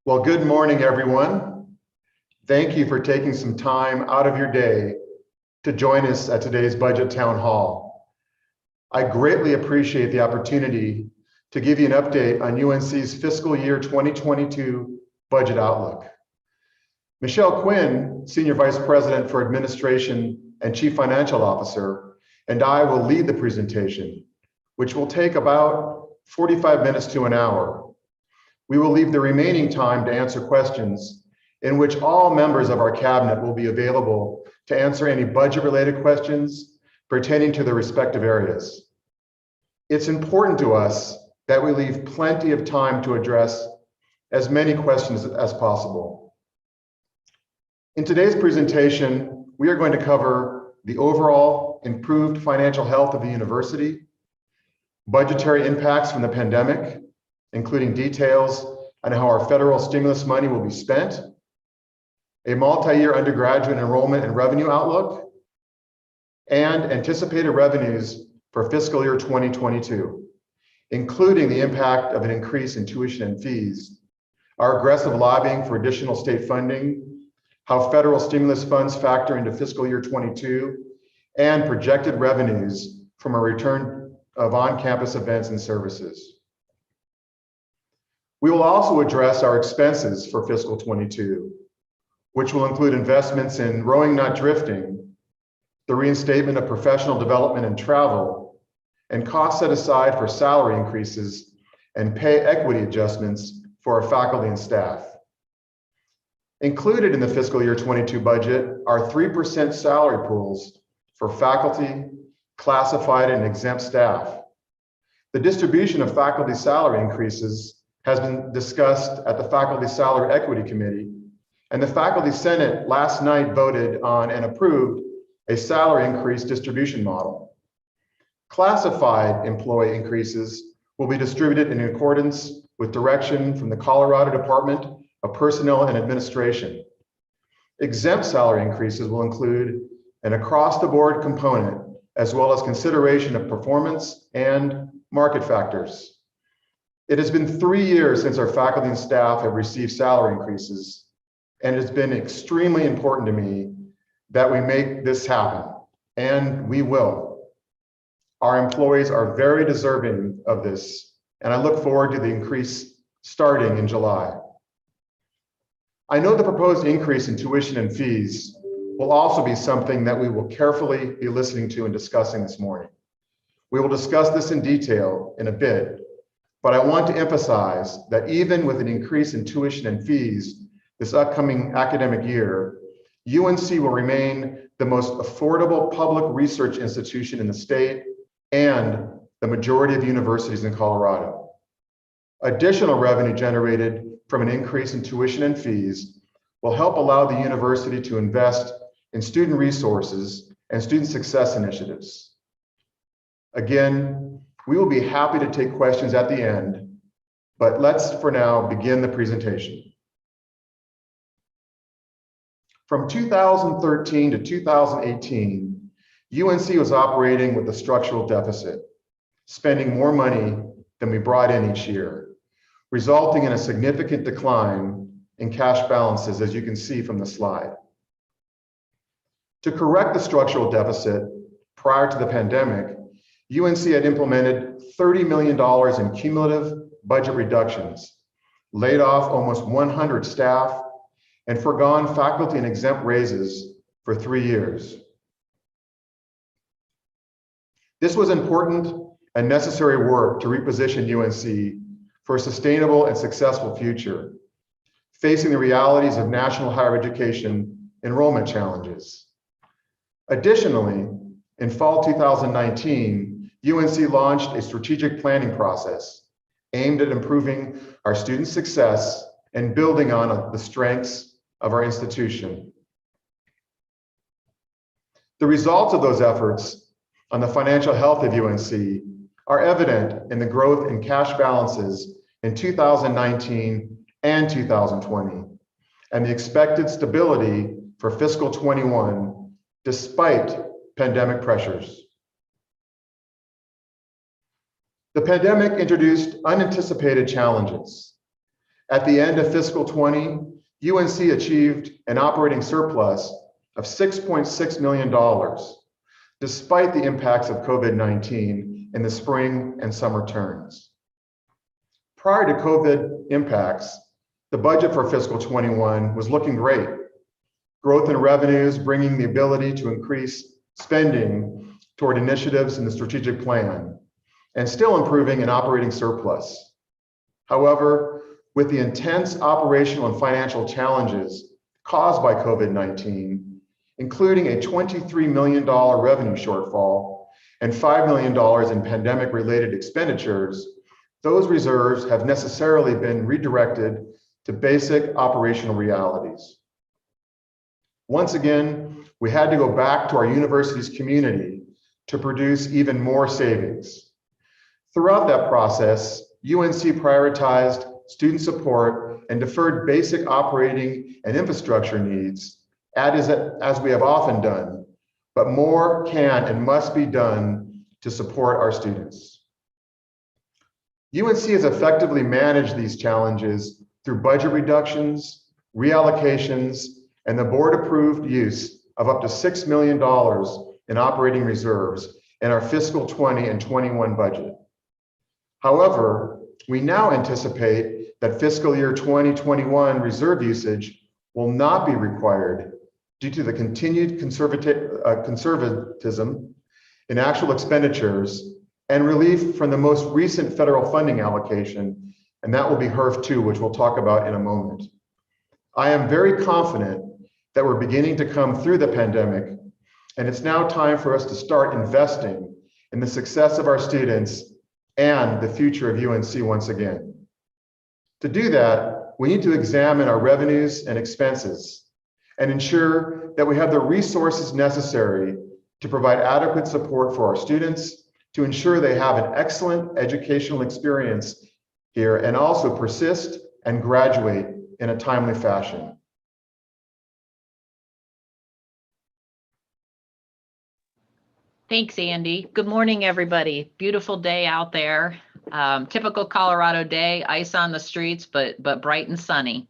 Well, good morning, everyone. Thank you for taking some time out of your day to join us at today's Budget Town Hall. I greatly appreciate the opportunity to give you an update on UNC's fiscal year 2022 budget outlook. Michelle Quinn, Senior Vice President for Administration and Chief Financial Officer, and I will lead the presentation, which will take about 45 minutes to an hour. We will leave the remaining time to answer questions, in which all members of our cabinet will be available to answer any budget-related questions pertaining to their respective areas. It's important to us that we leave plenty of time to address as many questions as possible. In today's presentation, we are going to cover the overall improved financial health of the university, budgetary impacts from the pandemic, including details on how our federal stimulus money will be spent, a multi-year undergraduate enrollment and revenue outlook, and anticipated revenues for fiscal year 2022, including the impact of an increase in tuition and fees, our aggressive lobbying for additional state funding, how federal stimulus funds factor into fiscal year 22, and projected revenues from a return of on-campus events and services. We will also address our expenses for fiscal 22, which will include investments in Rowing Not Drifting, the reinstatement of professional development and travel, and costs set aside for salary increases and pay equity adjustments for our faculty and staff. Included in the fiscal year 22 budget are 3% salary pools for faculty, classified and exempt staff. The distribution of faculty salary increases has been discussed at the Faculty Salary Equity Committee, and the Faculty Senate last night voted on and approved a salary increase distribution model. Classified employee increases will be distributed in accordance with direction from the Colorado Department of Personnel and Administration. Exempt salary increases will include an across-the-board component, as well as consideration of performance and market factors. It has been 3 years since our faculty and staff have received salary increases, and it has been extremely important to me that we make this happen, and we will. Our employees are very deserving of this, and I look forward to the increase starting in July. I know the proposed increase in tuition and fees will also be something that we will carefully be listening to and discussing this morning. We will discuss this in detail in a bit, but I want to emphasize that even with an increase in tuition and fees this upcoming academic year, UNC will remain the most affordable public research institution in the state and the majority of universities in Colorado. Additional revenue generated from an increase in tuition and fees will help allow the university to invest in student resources and student success initiatives. Again, we will be happy to take questions at the end, but let's for now begin the presentation. From 2013 to 2018, UNC was operating with a structural deficit, spending more money than we brought in each year, resulting in a significant decline in cash balances, as you can see from the slide. To correct the structural deficit prior to the pandemic, UNC had implemented $30 million in cumulative budget reductions, laid off almost 100 staff, and forgone faculty and exempt raises for 3 years. This was important and necessary work to reposition UNC for a sustainable and successful future, facing the realities of national higher education enrollment challenges. Additionally, in fall 2019, UNC launched a strategic planning process aimed at improving our student success and building on the strengths of our institution. The results of those efforts on the financial health of UNC are evident in the growth in cash balances in 2019 and 2020, and the expected stability for fiscal 21 despite pandemic pressures. The pandemic introduced unanticipated challenges, At the end of fiscal 20, UNC achieved an operating surplus of $6.6 million, despite the impacts of COVID-19 in the spring and summer terms. Prior to COVID impacts, the budget for fiscal 21 was looking great. Growth in revenues bringing the ability to increase spending toward initiatives in the strategic plan, and still improving an operating surplus. However, with the intense operational and financial challenges caused by COVID-19, including a $23 million revenue shortfall and $5 million in pandemic-related expenditures, those reserves have necessarily been redirected to basic operational realities. Once again, we had to go back to our university's community to produce even more savings. Throughout that process, UNC prioritized student support and deferred basic operating and infrastructure needs, as we have often done, but more can and must be done to support our students. UNC has effectively managed these challenges through budget reductions, reallocations, and the board-approved use of up to $6 million in operating reserves in our fiscal 20 and 21 budget. However, we now anticipate that fiscal year 2021 reserve usage will not be required due to the continued conservatism in actual expenditures and relief from the most recent federal funding allocation, and that will be HERF 2, which we'll talk about in a moment. I am very confident that we're beginning to come through the pandemic, and it's now time for us to start investing in the success of our students and the future of UNC once again. To do that, we need to examine our revenues and expenses and ensure that we have the resources necessary to provide adequate support for our students, to ensure they have an excellent educational experience here and also persist and graduate in a timely fashion. Thanks, Andy. Good morning, everybody. Beautiful day out there. Typical Colorado day, ice on the streets, but bright and sunny.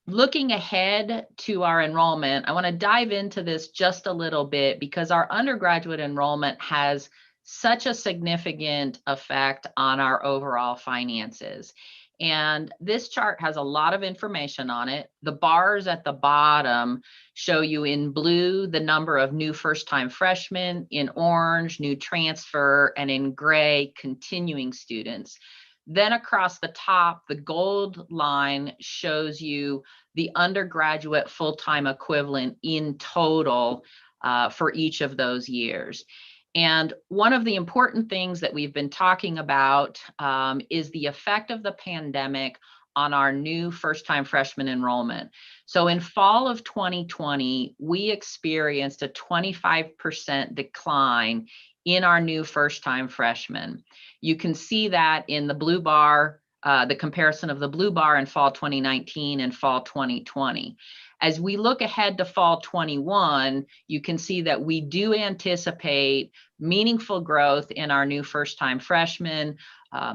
Looking ahead to our enrollment, I want to dive into this just a little bit because our undergraduate enrollment has such a significant effect on our overall finances. And this chart has a lot of information on it. The bars at the bottom show you in blue the number of new first-time freshmen, in orange, new transfer, and in gray, continuing students. Then across the top, the gold line shows you the undergraduate full-time equivalent in total for each of those years. And one of the important things that we've been talking about is the effect of the pandemic on our new first-time freshman enrollment. So in fall of 2020, we experienced a 25% decline in our new first-time freshmen. You can see that in the blue bar, the comparison of the blue bar in fall 2019 and fall 2020. As we look ahead to fall 21, you can see that we do anticipate meaningful growth in our new first-time freshmen.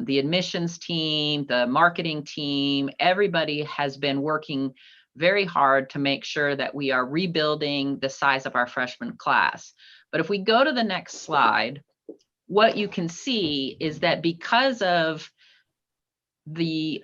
The admissions team, the marketing team, everybody has been working very hard to make sure that we are rebuilding the size of our freshman class. But if we go to the next slide, what you can see is that because of the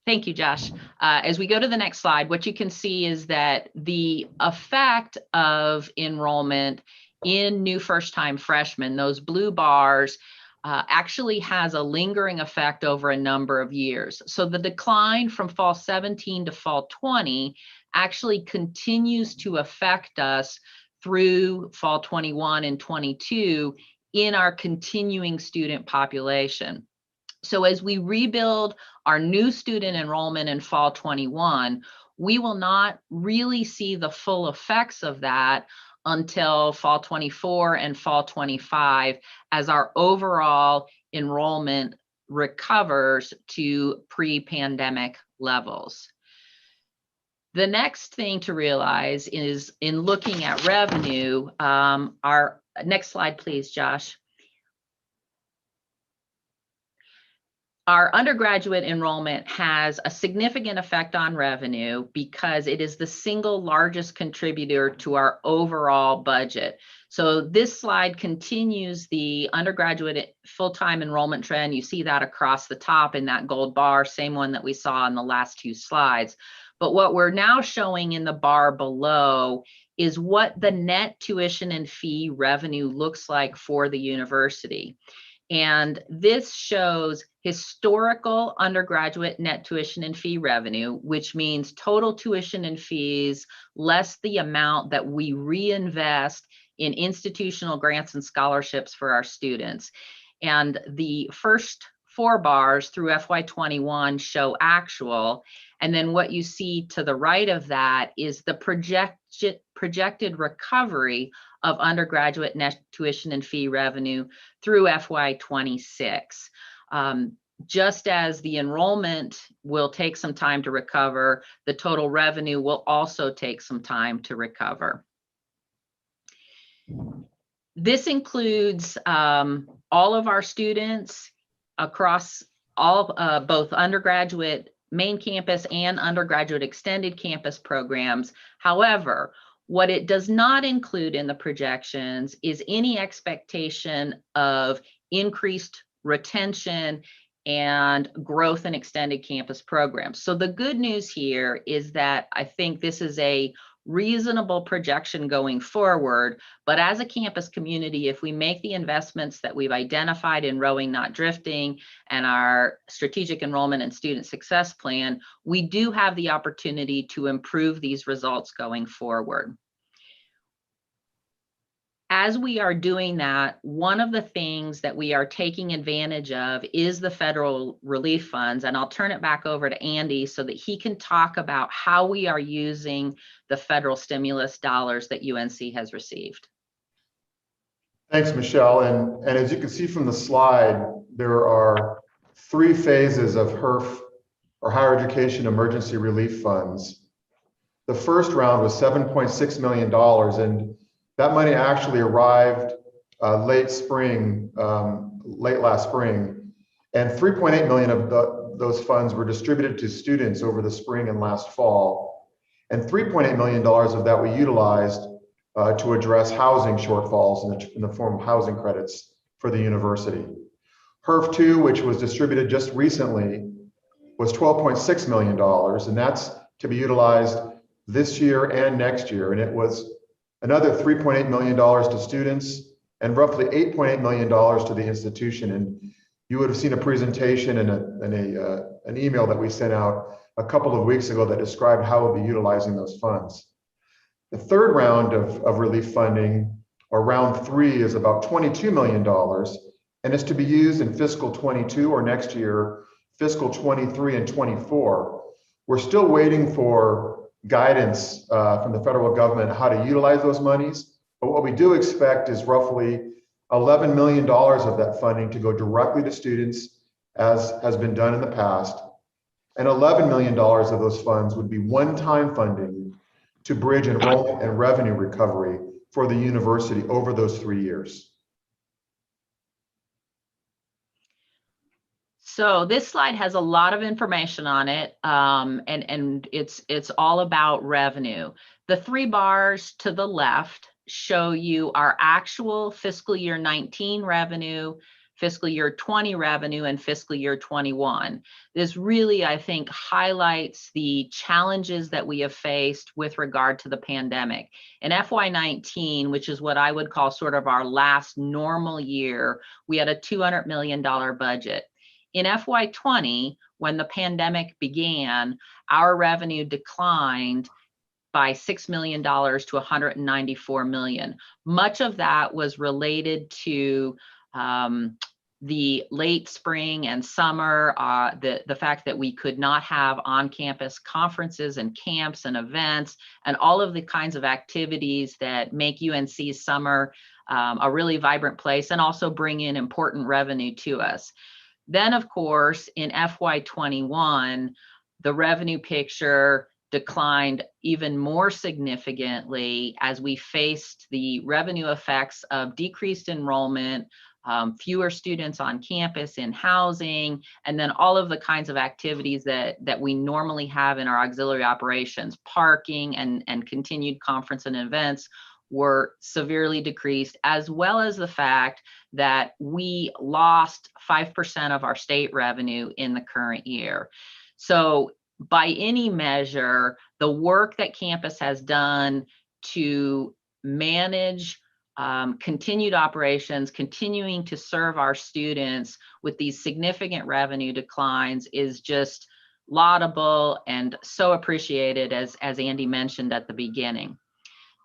Thank you, Josh. As we go to the next slide, what you can see is that the effect of enrollment in new first-time freshmen, those blue bars, actually has a lingering effect over a number of years. So the decline from fall 17 to fall 20 actually continues to affect us through fall 21 and 22 in our continuing student population. So as we rebuild our new student enrollment in fall 21, we will not really see the full effects of that until fall 24 and fall 25 as our overall enrollment recovers to pre-pandemic levels. The next thing to realize is in looking at revenue, our next slide, please, Josh. Our undergraduate enrollment has a significant effect on revenue because it is the single largest contributor to our overall budget. So this slide continues the undergraduate full-time enrollment trend. You see that across the top in that gold bar, same one that we saw in the last two slides. But what we're now showing in the bar below is what the net tuition and fee revenue looks like for the university. And this shows historical undergraduate net tuition and fee revenue, which means total tuition and fees less the amount that we reinvest in institutional grants and scholarships for our students. And the first four bars through FY21 show actual. And then what you see to the right of that is the projected recovery of undergraduate net tuition and fee revenue through FY26. Just as the enrollment will take some time to recover, the total revenue will also take some time to recover. This includes all of our students across all both undergraduate main campus and undergraduate extended campus programs. However, what it does not include in the projections is any expectation of increased retention and growth in extended campus programs. So the good news here is that I think this is a reasonable projection going forward, but as a campus community, if we make the investments that we've identified in Rowing Not Drifting and our strategic enrollment and student success plan, we do have the opportunity to improve these results going forward. As we are doing that, one of the things that we are taking advantage of is the federal relief funds. And I'll turn it back over to Andy so that he can talk about how we are using the federal stimulus dollars that UNC has received. Thanks, Michelle. And as you can see from the slide, there are three phases of HERF, or Higher Education Emergency Relief Funds. The first round was $7.6 million, and that money actually arrived late last spring, and 3.8 million of those funds were distributed to students over the spring and last fall. And $3.8 million of that we utilized to address housing shortfalls in the form of housing credits for the university. HERF 2, which was distributed just recently, was $12.6 million, and that's to be utilized this year and next year. And it was another $3.8 million to students and roughly $8.8 million to the institution. And you would have seen a presentation and an email that we sent out a couple of weeks ago that described how we'll be utilizing those funds. The third round of relief funding, or round 3, is about $22 million, and is to be used in fiscal 22 or next year, fiscal 23 and 24. We're still waiting for guidance from the federal government how to utilize those monies. But what we do expect is roughly $11 million of that funding to go directly to students, as has been done in the past. And $11 million of those funds would be one-time funding to bridge enrollment and revenue recovery for the university over those 3 years. So this slide has a lot of information on it, and it's all about revenue. The 3 bars to the left show you our actual fiscal year 19 revenue, fiscal year 20 revenue, and fiscal year 21. This really, I think, highlights the challenges that we have faced with regard to the pandemic. In FY19, which is what I would call sort of our last normal year, we had a $200 million budget. In FY20, when the pandemic began, our revenue declined by $6 million to $194 million. Much of that was related to the late spring and summer, the fact that we could not have on-campus conferences and camps and events and all of the kinds of activities that make UNC's summer a really vibrant place and also bring in important revenue to us. Then, of course, in FY21, the revenue picture declined even more significantly as we faced the revenue effects of decreased enrollment, fewer students on campus in housing, and then all of the kinds of activities that we normally have in our auxiliary operations, parking and continued conference and events, were severely decreased, as well as the fact that we lost 5% of our state revenue in the current year. So by any measure, the work that campus has done to manage continued operations, continuing to serve our students with these significant revenue declines is just laudable and so appreciated, as Andy mentioned at the beginning.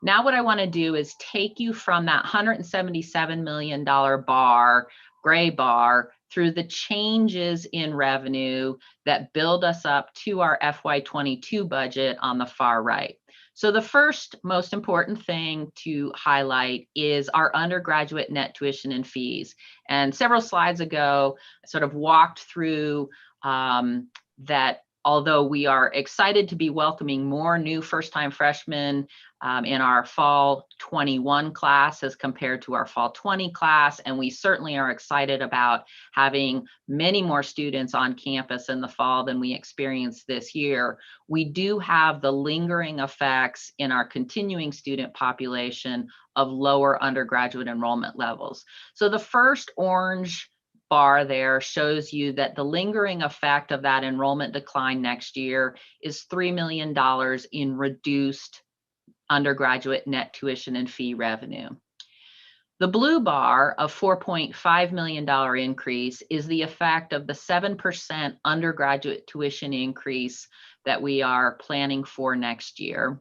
Now what I want to do is take you from that $177 million bar, gray bar, through the changes in revenue that build us up to our FY22 budget on the far right. So the first most important thing to highlight is our undergraduate net tuition and fees. And several slides ago, I sort of walked through that although we are excited to be welcoming more new first-time freshmen in our fall 21 class as compared to our fall 20 class, and we certainly are excited about having many more students on campus in the fall than we experienced this year, we do have the lingering effects in our continuing student population of lower undergraduate enrollment levels. So the first orange bar there shows you that the lingering effect of that enrollment decline next year is $3 million in reduced undergraduate net tuition and fee revenue. The blue bar of $4.5 million increase is the effect of the 7% undergraduate tuition increase that we are planning for next year.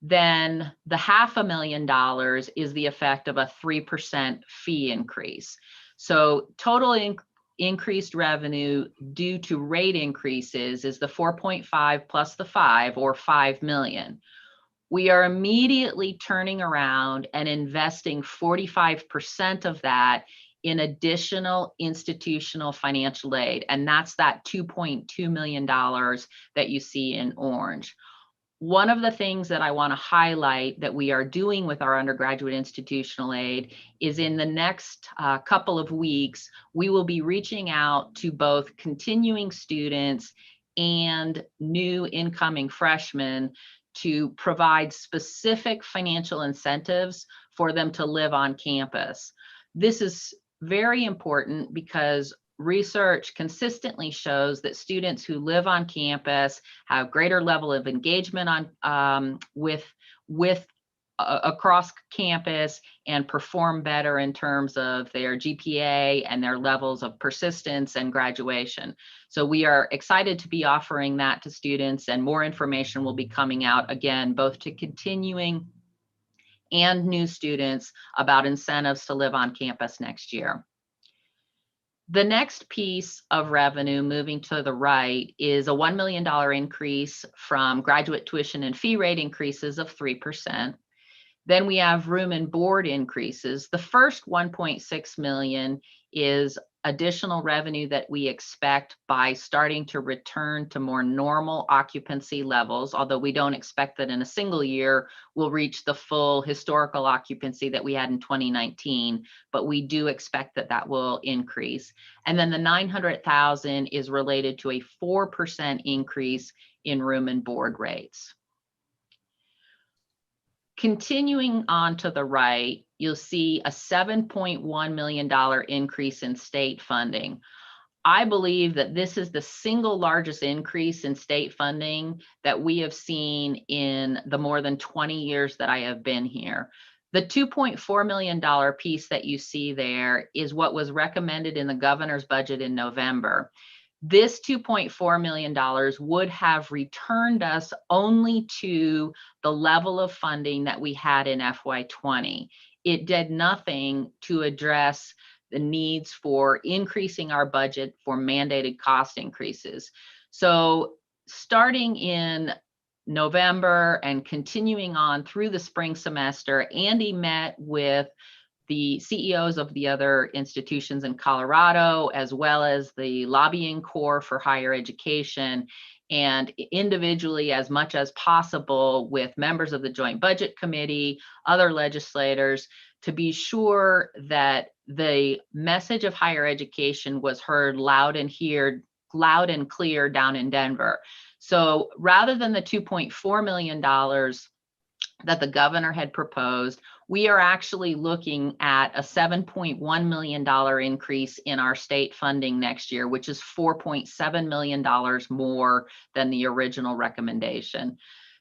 Then the $500,000 is the effect of a 3% fee increase. So total increased revenue due to rate increases is the 4.5 plus the 5, or $5 million. We are immediately turning around and investing 45% of that in additional institutional financial aid, and that's that $2.2 million that you see in orange. One of the things that I want to highlight that we are doing with our undergraduate institutional aid is in the next couple of weeks, we will be reaching out to both continuing students and new incoming freshmen to provide specific financial incentives for them to live on campus. This is very important because research consistently shows that students who live on campus have greater level of engagement across campus and perform better in terms of their GPA and their levels of persistence and graduation. So we are excited to be offering that to students, and more information will be coming out, again, both to continuing and new students about incentives to live on campus next year. The next piece of revenue, moving to the right, is a $1 million increase from graduate tuition and fee rate increases of 3%. Then we have room and board increases. The first 1.6 million is additional revenue that we expect by starting to return to more normal occupancy levels, although we don't expect that in a single year we'll reach the full historical occupancy that we had in 2019, but we do expect that that will increase. And then the 900,000 is related to a 4% increase in room and board rates. Continuing on to the right, you'll see a $7.1 million increase in state funding. I believe that this is the single largest increase in state funding that we have seen in the more than 20 years that I have been here. The $2.4 million piece that you see there is what was recommended in the governor's budget in November. This $2.4 million would have returned us only to the level of funding that we had in FY20. It did nothing to address the needs for increasing our budget for mandated cost increases. So starting in November and continuing on through the spring semester, Andy met with the CEOs of the other institutions in Colorado, as well as the lobbying corps for higher education, and individually as much as possible with members of the Joint Budget Committee, other legislators, to be sure that the message of higher education was heard loud and clear down in Denver. So rather than the $2.4 million that the governor had proposed, we are actually looking at a $7.1 million increase in our state funding next year, which is $4.7 million more than the original recommendation.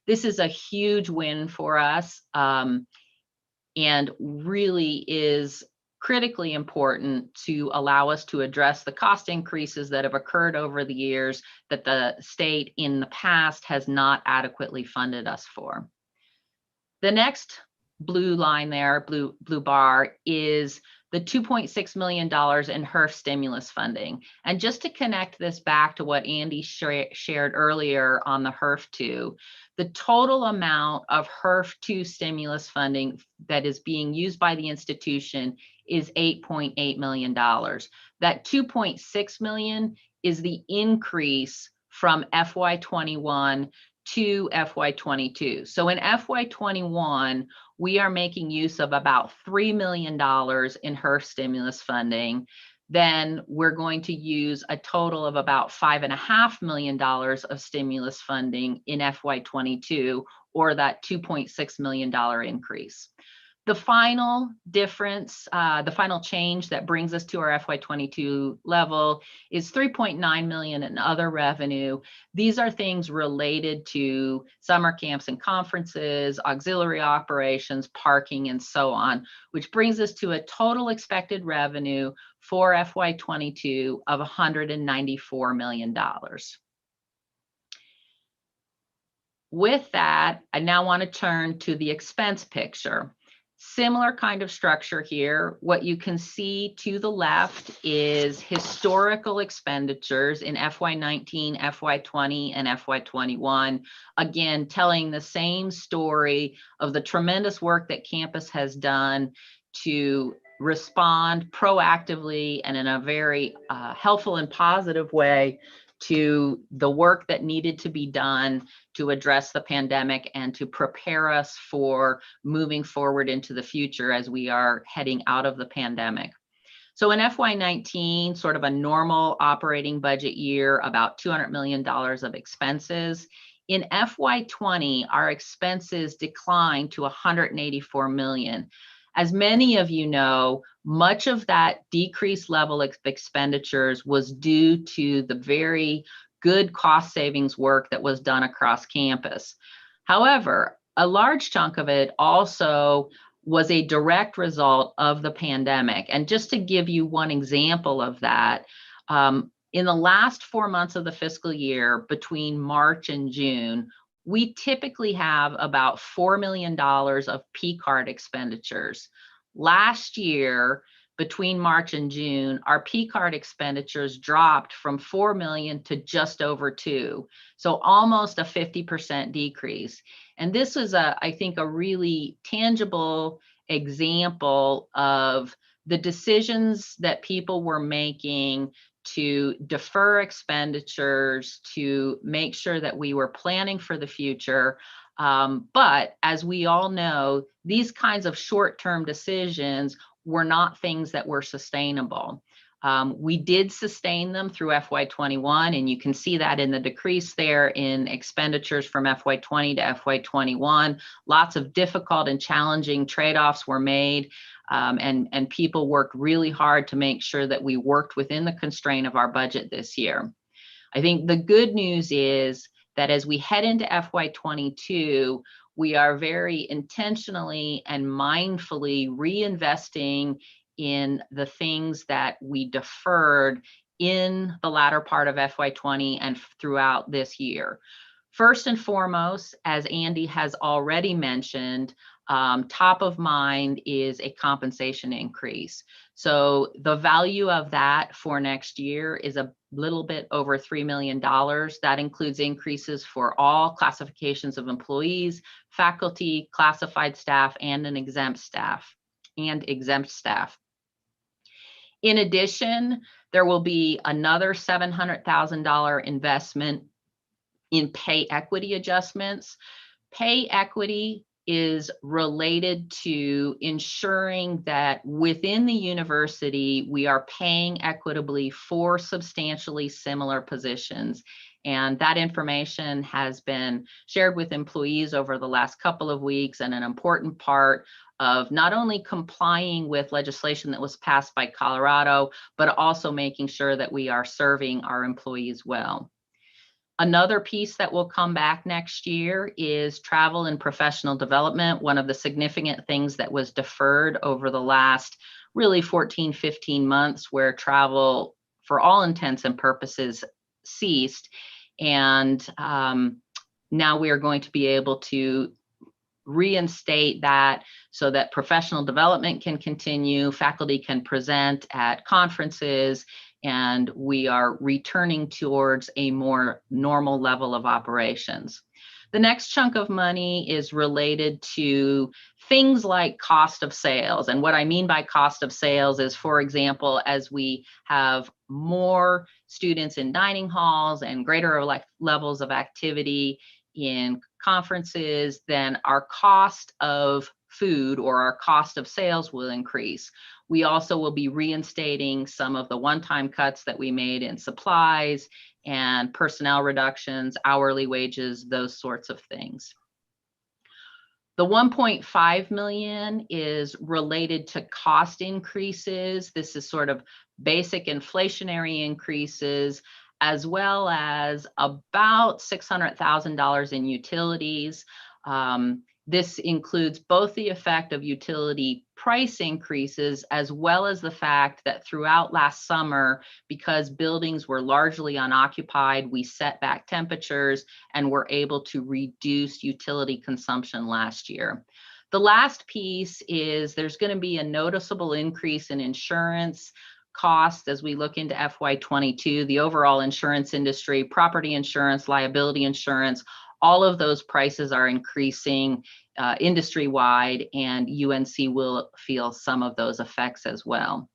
This is a huge win for us, and really is critically important to allow us to address the cost increases that have occurred over the years that the state in the past has not adequately funded us for. The next blue line there, blue bar, is the $2.6 million in HERF stimulus funding. And just to connect this back to what Andy shared earlier on the HERF 2, the total amount of HERF 2 stimulus funding that is being used by the institution is $8.8 million. That $2.6 million is the increase from FY21 to FY22. So in FY21, we are making use of about $3 million in HERF stimulus funding. Then we're going to use a total of about $5.5 million of stimulus funding in FY22, or that $2.6 million increase. The final difference, the final change that brings us to our FY22 level is $3.9 million in other revenue. These are things related to summer camps and conferences, auxiliary operations, parking, and so on, which brings us to a total expected revenue for FY22 of $194 million. With that, I now want to turn to the expense picture. Similar kind of structure here. What you can see to the left is historical expenditures in FY19, FY20, and FY21. Again, telling the same story of the tremendous work that campus has done to respond proactively and in a very helpful and positive way to the work that needed to be done to address the pandemic and to prepare us for moving forward into the future as we are heading out of the pandemic. So in FY19, sort of a normal operating budget year, about $200 million of expenses. In FY20, our expenses declined to $184 million. As many of you know, much of that decreased level of expenditures was due to the very good cost savings work that was done across campus. However, a large chunk of it also was a direct result of the pandemic. And just to give you one example of that, in the last 4 months of the fiscal year, between March and June, we typically have about $4 million of P-card expenditures. Last year, between March and June, our P-card expenditures dropped from 4 million to just over 2. So almost a 50% decrease. And this was, I think, a really tangible example of the decisions that people were making to defer expenditures, to make sure that we were planning for the future. But as we all know, these kinds of short-term decisions were not things that were sustainable. We did sustain them through FY21, and you can see that in the decrease there in expenditures from FY20 to FY21. Lots of difficult and challenging trade-offs were made, and people worked really hard to make sure that we worked within the constraint of our budget this year. I think the good news is that as we head into FY22, we are very intentionally and mindfully reinvesting in the things that we deferred in the latter part of FY20 and throughout this year. First and foremost, as Andy has already mentioned, top of mind is a compensation increase. So the value of that for next year is a little bit over $3 million. That includes increases for all classifications of employees, faculty, classified staff, and exempt staff. In addition, there will be another $700,000 investment in pay equity adjustments. Pay equity is related to ensuring that within the university, we are paying equitably for substantially similar positions. And that information has been shared with employees over the last couple of weeks, and an important part of not only complying with legislation that was passed by Colorado, but also making sure that we are serving our employees well. Another piece that will come back next year is travel and professional development. One of the significant things that was deferred over the last really 14, 15 months, where travel, for all intents and purposes, ceased. And now we are going to be able to reinstate that so that professional development can continue, faculty can present at conferences, and we are returning towards a more normal level of operations. The next chunk of money is related to things like cost of sales. And what I mean by cost of sales is, for example, as we have more students in dining halls and greater levels of activity in conferences, then our cost of food or our cost of sales will increase. We also will be reinstating some of the one-time cuts that we made in supplies and personnel reductions, hourly wages, those sorts of things. The 1.5 million is related to cost increases. This is sort of basic inflationary increases, as well as about $600,000 in utilities. This includes both the effect of utility price increases, as well as the fact that throughout last summer, because buildings were largely unoccupied, we set back temperatures and were able to reduce utility consumption last year. The last piece is there's going to be a noticeable increase in insurance costs as we look into FY22. The overall insurance industry, property insurance, liability insurance, all of those prices are increasing industry-wide, and UNC will feel some of those effects as well.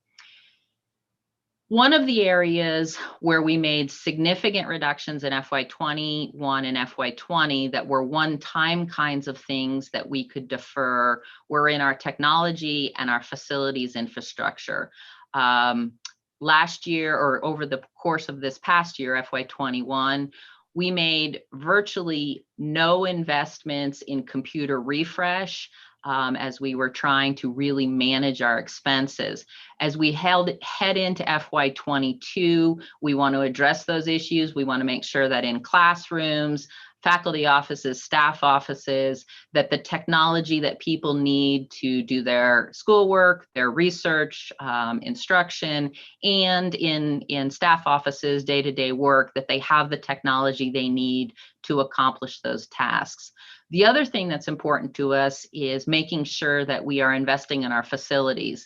One of the areas where we made significant reductions in FY21 and FY20 that were one-time kinds of things that we could defer were in our technology and our facilities infrastructure. Last year, or over the course of this past year, FY21, we made virtually no investments in computer refresh as we were trying to really manage our expenses. As we head into FY22, we want to address those issues. We want to make sure that in classrooms, faculty offices, staff offices, that the technology that people need to do their schoolwork, their research, instruction, and in staff offices, day-to-day work, that they have the technology they need to accomplish those tasks. The other thing that's important to us is making sure that we are investing in our facilities.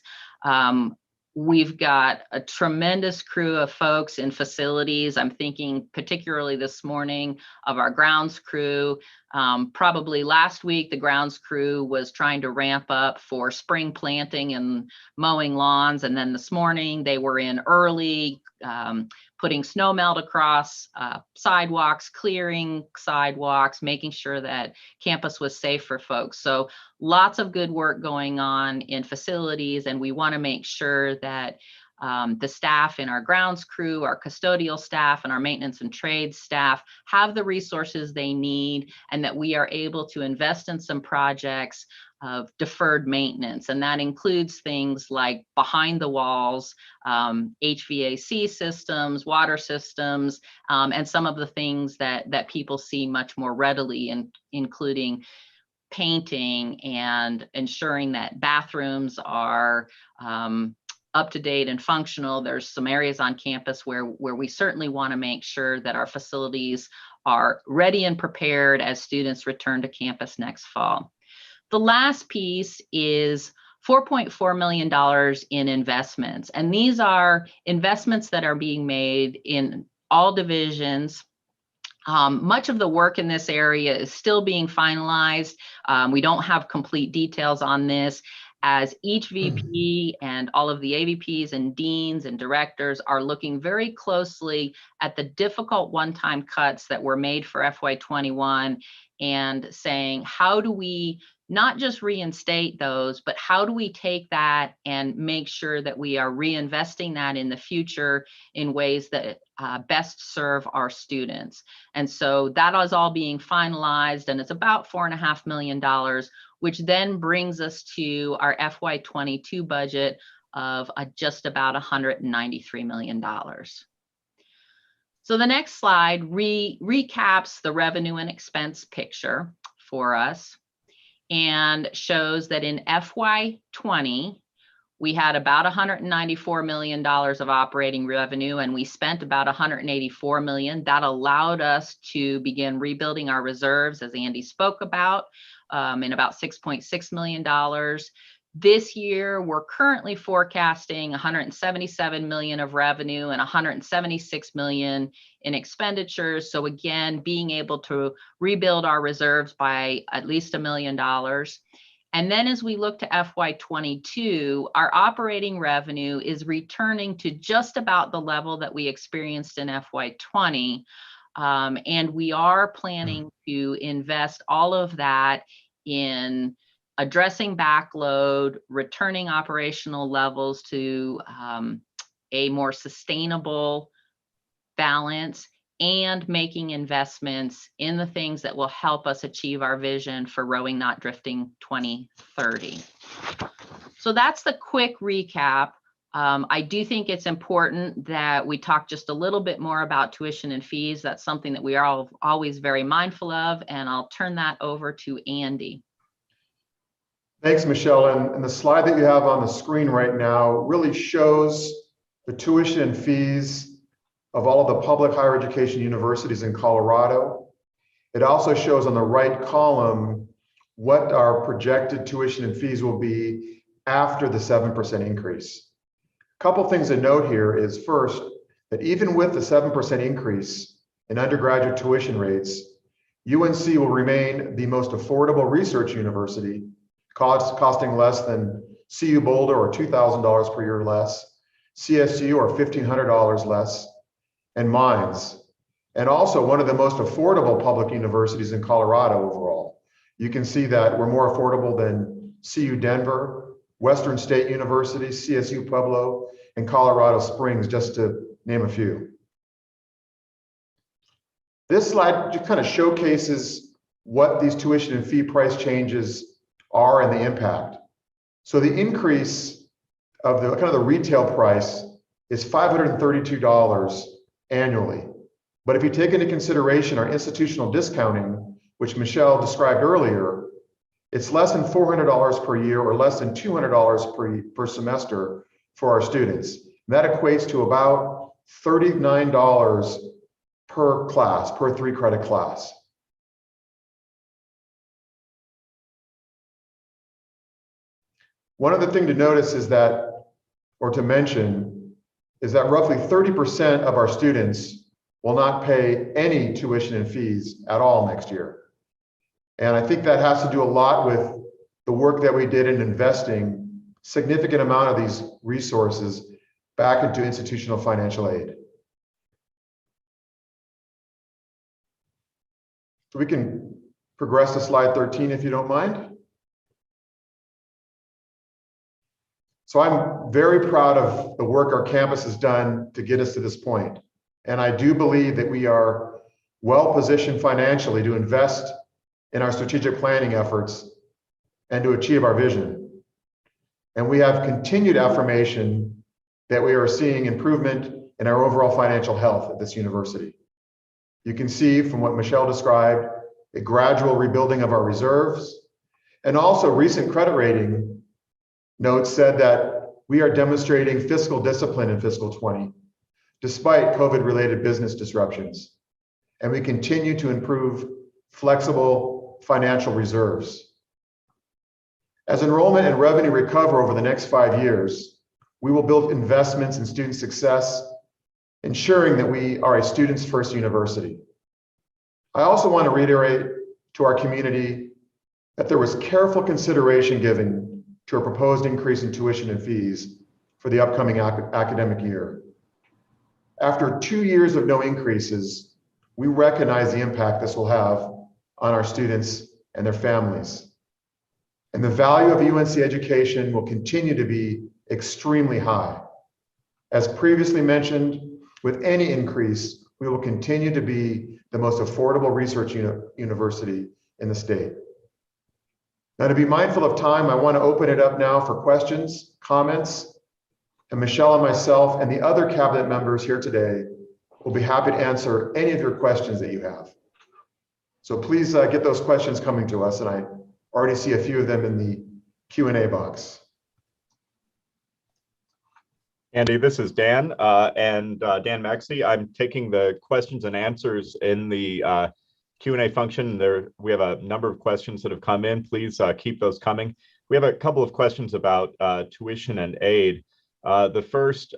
We've got a tremendous crew of folks in facilities. I'm thinking particularly this morning of our grounds crew. Probably last week, the grounds crew was trying to ramp up for spring planting and mowing lawns. And then this morning they were in early, putting snow melt across sidewalks, clearing sidewalks, making sure that campus was safe for folks. So lots of good work going on in facilities, and we want to make sure that the staff in our grounds crew, our custodial staff, and our maintenance and trades staff have the resources they need, and that we are able to invest in some projects of deferred maintenance. And that includes things like behind the walls, HVAC systems, water systems, and some of the things that people see much more readily, including painting and ensuring that bathrooms are up to date and functional. There's some areas on campus where we certainly want to make sure that our facilities are ready and prepared as students return to campus next fall. The last piece is $4.4 million in investments. And these are investments that are being made in all divisions. Much of the work in this area is still being finalized. We don't have complete details on this, as each VP and all of the AVPs and deans and directors are looking very closely at the difficult one-time cuts that were made for FY21 and saying, how do we not just reinstate those, but how do we take that and make sure that we are reinvesting that in the future in ways that best serve our students? And so that is all being finalized, and it's about $4.5 million, which then brings us to our FY22 budget of just about $193 million. So the next slide recaps the revenue and expense picture for us and shows that in FY20, we had about $194 million of operating revenue, and we spent about $184 million. That allowed us to begin rebuilding our reserves, as Andy spoke about, in about $6.6 million. This year, we're currently forecasting $177 million of revenue and $176 million in expenditures. So again, being able to rebuild our reserves by at least $1 million. And then as we look to FY22, our operating revenue is returning to just about the level that we experienced in FY20. And we are planning to invest all of that in addressing backload, returning operational levels to a more sustainable balance, and making investments in the things that will help us achieve our vision for Rowing Not Drifting 2030. So that's the quick recap. I do think it's important that we talk just a little bit more about tuition and fees. That's something that we are always very mindful of, and I'll turn that over to Andy. Thanks, Michelle. And the slide that you have on the screen right now really shows the tuition and fees of all of the public higher education universities in Colorado. It also shows on the right column what our projected tuition and fees will be after the 7% increase. A couple things to note here is, first, that even with the 7% increase in undergraduate tuition rates, UNC will remain the most affordable research university, costing less than CU Boulder or $2,000 per year less, CSU or $1,500 less, and Mines. And also one of the most affordable public universities in Colorado overall. You can see that we're more affordable than CU Denver, Western State University, CSU Pueblo, and Colorado Springs, just to name a few. This slide just kind of showcases what these tuition and fee price changes are and the impact. So the increase of the kind of the retail price is $532 annually. But if you take into consideration our institutional discounting, which Michelle described earlier, it's less than $400 per year or less than $200 per semester for our students. And that equates to about $39 per class, per 3-credit class. One other thing to notice is that, or to mention, is that roughly 30% of our students will not pay any tuition and fees at all next year. And I think that has to do a lot with the work that we did in investing significant amount of these resources back into institutional financial aid. So we can progress to slide 13 if you don't mind. So I'm very proud of the work our campus has done to get us to this point. And I do believe that we are well positioned financially to invest in our strategic planning efforts and to achieve our vision. And we have continued affirmation that we are seeing improvement in our overall financial health at this university. You can see from what Michelle described, a gradual rebuilding of our reserves, and also recent credit rating notes said that we are demonstrating fiscal discipline in fiscal 20, despite COVID-related business disruptions. And we continue to improve flexible financial reserves. As enrollment and revenue recover over the next 5 years, we will build investments in student success, ensuring that we are a students first university. I also want to reiterate to our community that there was careful consideration given to a proposed increase in tuition and fees for the upcoming academic year. After 2 years of no increases, we recognize the impact this will have on our students and their families. And the value of UNC education will continue to be extremely high. As previously mentioned, with any increase, we will continue to be the most affordable research university in the state. Now, to be mindful of time, I want to open it up now for questions, comments, and Michelle and myself and the other cabinet members here today will be happy to answer any of your questions that you have. So please get those questions coming to us, and I already see a few of them in the Q&A box. Andy, this is Dan, Dan Maxey. I'm taking the questions and answers in the Q&A function. We have a number of questions that have come in. Please keep those coming. We have a couple of questions about tuition and aid. The first,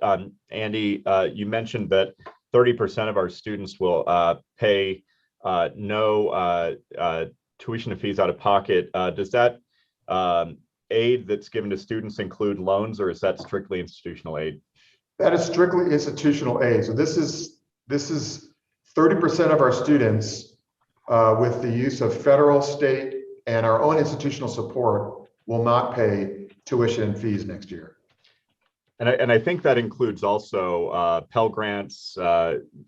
Andy, you mentioned that 30% of our students will pay no tuition and fees out of pocket. Does that aid that's given to students include loans, or is that strictly institutional aid? That is strictly institutional aid. So this is 30% of our students with the use of federal, state, and our own institutional support will not pay tuition and fees next year. And I think that includes also Pell Grants,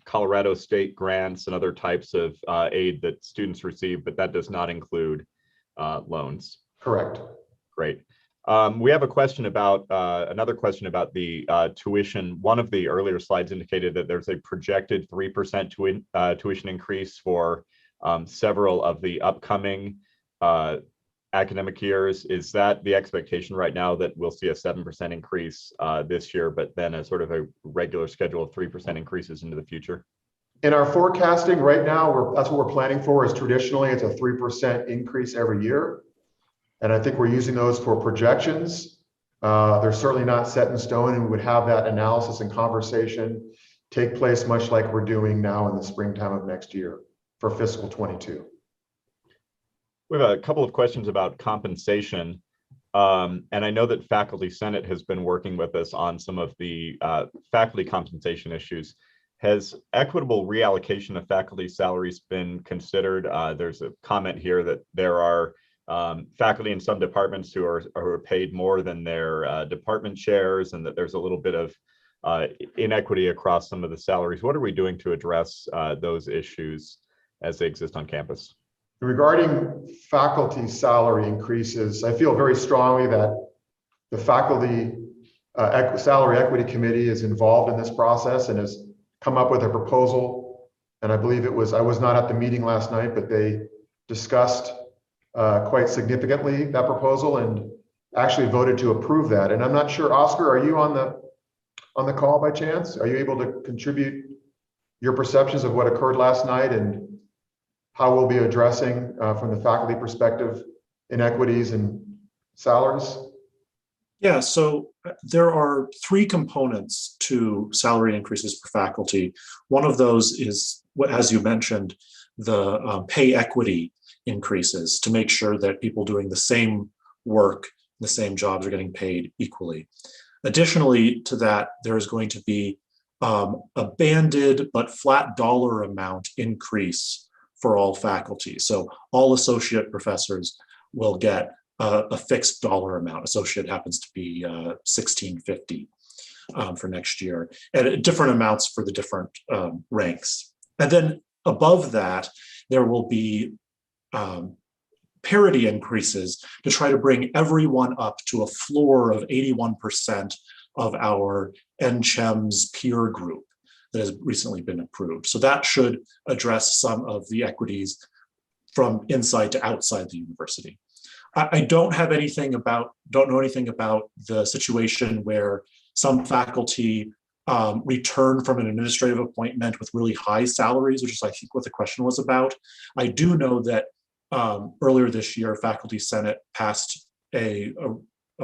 Colorado State grants, and other types of aid that students receive, but that does not include loans. Correct. Great. We have a question about another question about the tuition. One of the earlier slides indicated that there's a projected 3% tuition increase for several of the upcoming academic years. Is that the expectation right now, that we'll see a 7% increase this year, but then a sort of a regular schedule of 3% increases into the future? In our forecasting right now, that's what we're planning for. Is traditionally it's a 3% increase every year. And I think we're using those for projections. They're certainly not set in stone, and we would have that analysis and conversation take place much like we're doing now in the springtime of next year for fiscal 22. We have a couple of questions about compensation. And I know that Faculty Senate has been working with us on some of the faculty compensation issues. Has equitable reallocation of faculty salaries been considered? There's a comment here that there are faculty in some departments who are paid more than their department chairs, and that there's a little bit of inequity across some of the salaries. What are we doing to address those issues as they exist on campus? Regarding faculty salary increases, I feel very strongly that the Faculty Salary Equity Committee is involved in this process and has come up with a proposal. And I believe I was not at the meeting last night, but they discussed quite significantly that proposal and actually voted to approve that. And I'm not sure, Oscar, are you on the call by chance? Are you able to contribute your perceptions of what occurred last night and how we'll be addressing from the faculty perspective inequities and salaries? Yeah, so there are three components to salary increases for faculty. One of those is, as you mentioned, the pay equity increases to make sure that people doing the same work, the same jobs, are getting paid equally. Additionally to that, there is going to be a banded but flat dollar amount increase for all faculty. So all associate professors will get a fixed dollar amount. Associate happens to be $16.50 for next year, and different amounts for the different ranks. And then above that, there will be parity increases to try to bring everyone up to a floor of 81% of our NCHEMS peer group that has recently been approved. So that should address some of the equities from inside to outside the university. I don't know anything about the situation where some faculty return from an administrative appointment with really high salaries, which is, I think, what the question was about. I do know that earlier this year, Faculty Senate passed a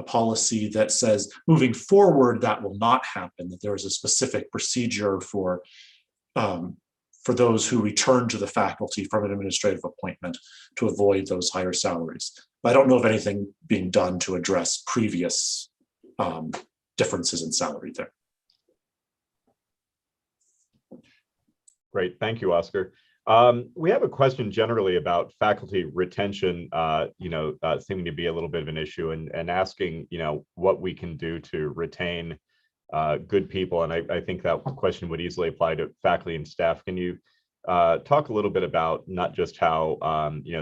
policy that says moving forward that will not happen, that there is a specific procedure for those who return to the faculty from an administrative appointment to avoid those higher salaries. But I don't know of anything being done to address previous differences in salary there. Great, thank you, Oscar. We have a question generally about faculty retention, seeming to be a little bit of an issue, and asking, what we can do to retain good people. And I think that question would easily apply to faculty and staff. Can you talk a little bit about not just how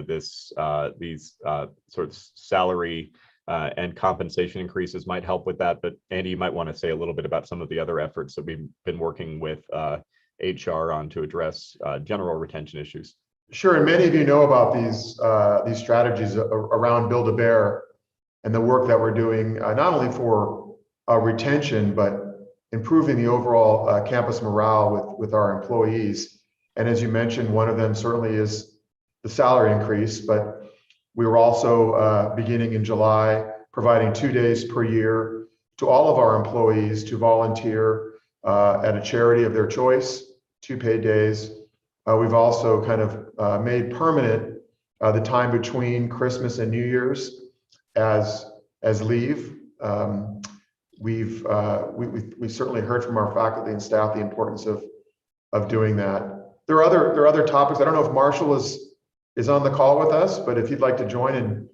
these sort of salary and compensation increases might help with that, but Andy, you might want to say a little bit about some of the other efforts that we've been working with HR on to address general retention issues. Sure, and many of you know about these strategies around Build-A-Bear and the work that we're doing, not only for retention, but improving the overall campus morale with our employees. And as you mentioned, one of them certainly is the salary increase, but we were also beginning in July, providing 2 days per year to all of our employees to volunteer at a charity of their choice, 2 paid days. We've also kind of made permanent the time between Christmas and New Year's as leave. We certainly heard from our faculty and staff the importance of doing that. There are other topics. I don't know if Marshall is on the call with us, but if you'd like to join and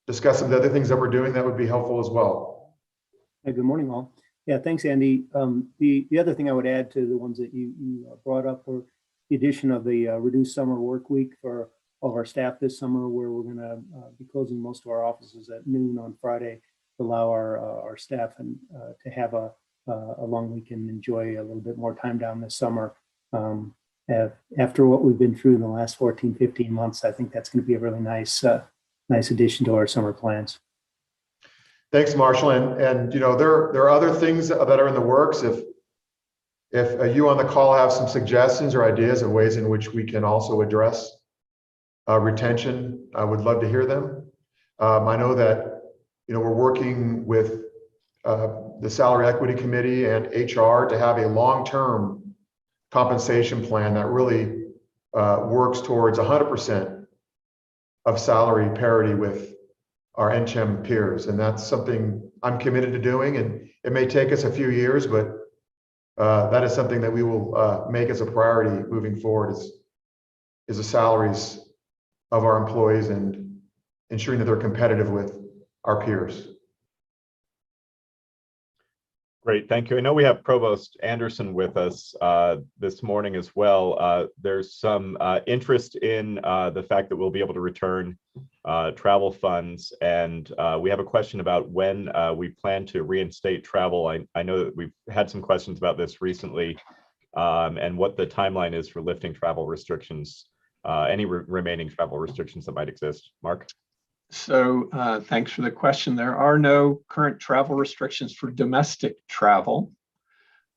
discuss some of the other things that we're doing, that would be helpful as well. Hey, good morning, all. Yeah, thanks, Andy. The other thing I would add to the ones that you brought up were the addition of the reduced summer work week for all of our staff this summer, where we're going to be closing most of our offices at noon on Friday to allow our staff and to have a long weekend and enjoy a little bit more time down this summer. After what we've been through in the last 14, 15 months, I think that's going to be a really nice addition to our summer plans. Thanks, Marshall. And there are other things that are in the works. If you on the call have some suggestions or ideas of ways in which we can also address retention, I would love to hear them. I know that we're working with the Salary Equity Committee and HR to have a long-term compensation plan that really works towards 100% of salary parity with our NCHEM peers. And that's something I'm committed to doing, and it may take us a few years, but that is something that we will make as a priority moving forward, is the salaries of our employees and ensuring that they're competitive with our peers. Great, thank you. I know we have Provost Anderson with us this morning as well. There's some interest in the fact that we'll be able to return travel funds, and we have a question about when we plan to reinstate travel. I know that we've had some questions about this recently, and what the timeline is for lifting travel restrictions, any remaining travel restrictions that might exist. Mark? So thanks for the question. There are no current travel restrictions for domestic travel.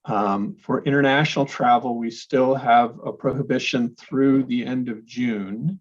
For international travel, we still have a prohibition through the end of June.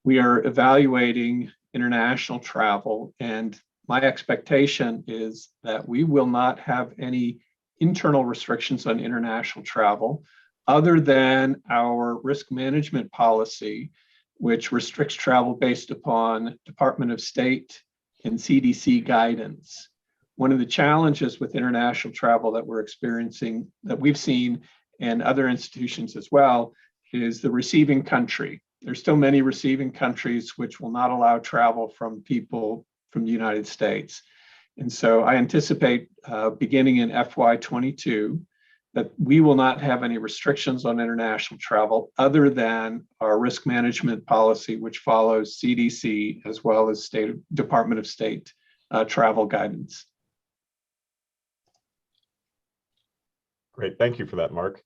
We are evaluating international travel, and my expectation is that we will not have any internal restrictions on international travel other than our risk management policy, which restricts travel based upon Department of State and CDC guidance. One of the challenges with international travel that we're experiencing, that we've seen, and other institutions as well, is the receiving country. There's still many receiving countries which will not allow travel from people from the United States. And so I anticipate beginning in FY22, that we will not have any restrictions on international travel other than our risk management policy, which follows CDC as well as Department of State travel guidance. Great, thank you for that, Mark.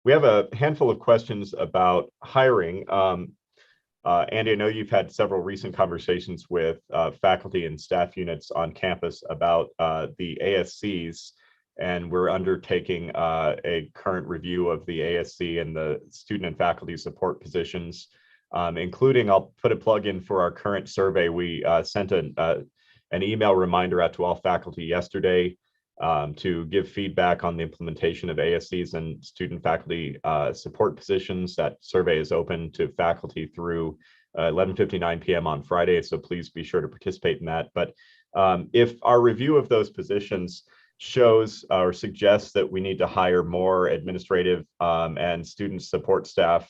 We have a handful of questions about hiring. Andy, I know you've had several recent conversations with faculty and staff units on campus about the ASCs. And we're undertaking a current review of the ASC and the student and faculty support positions, including, I'll put a plug in for our current survey. We sent an email reminder out to all faculty yesterday to give feedback on the implementation of ASCs and student faculty support positions. That survey is open to faculty through 11:59 p.m. on Friday, so please be sure to participate in that. But if our review of those positions shows or suggests that we need to hire more administrative and student support staff,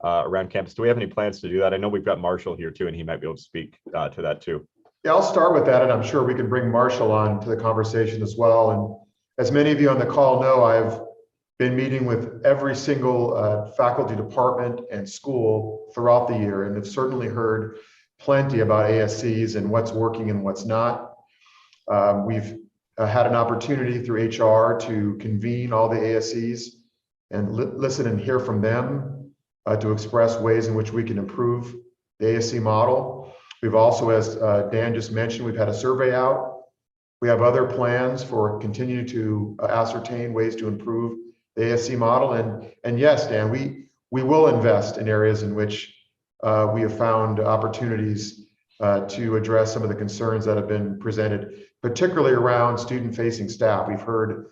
around campus. Do we have any plans to do that? I know we've got Marshall here too, and he might be able to speak to that too. Yeah, I'll start with that, and I'm sure we can bring Marshall on to the conversation as well. And as many of you on the call know, I've been meeting with every single faculty department and school throughout the year, and have certainly heard plenty about ASCs and what's working and what's not. We've had an opportunity through HR to convene all the ASCs and listen and hear from them to express ways in which we can improve the ASC model. We've also, as Dan just mentioned, we've had a survey out. We have other plans for continuing to ascertain ways to improve the ASC model. And yes, Dan, we will invest in areas in which we have found opportunities to address some of the concerns that have been presented, particularly around student-facing staff. We've heard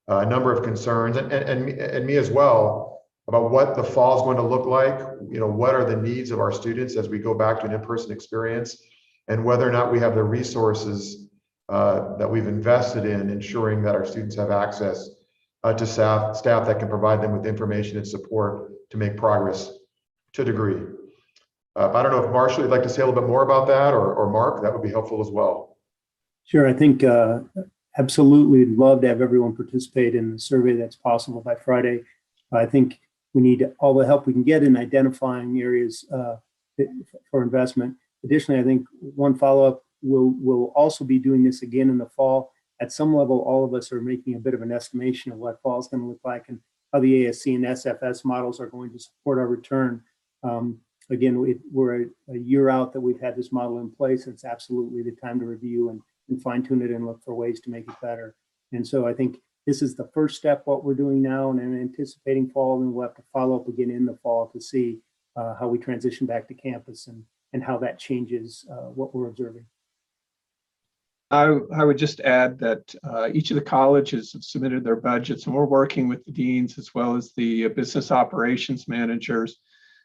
a number of concerns, and me as well, about what the fall is going to look like. You know, what are the needs of our students as we go back to an in-person experience, and whether or not we have the resources that we've invested in ensuring that our students have access to staff that can provide them with information and support to make progress to a degree. I don't know if Marshall, you'd like to say a little bit more about that, or Mark, that would be helpful as well. Sure, I think absolutely love to have everyone participate in the survey that's possible by Friday. I think we need all the help we can get in identifying areas for investment. Additionally, I think one follow-up, we'll also be doing this again in the fall. At some level, all of us are making a bit of an estimation of what fall is going to look like and how the ASC and SFS models are going to support our return. Again, we're a year out that we've had this model in place. It's absolutely the time to review and fine-tune it and look for ways to make it better. And so I think this is the first step, what we're doing now, and I'm anticipating fall, and we'll have to follow up again in the fall to see how we transition back to campus and how that changes what we're observing. I would just add that each of the colleges have submitted their budgets, and we're working with the deans as well as the business operations managers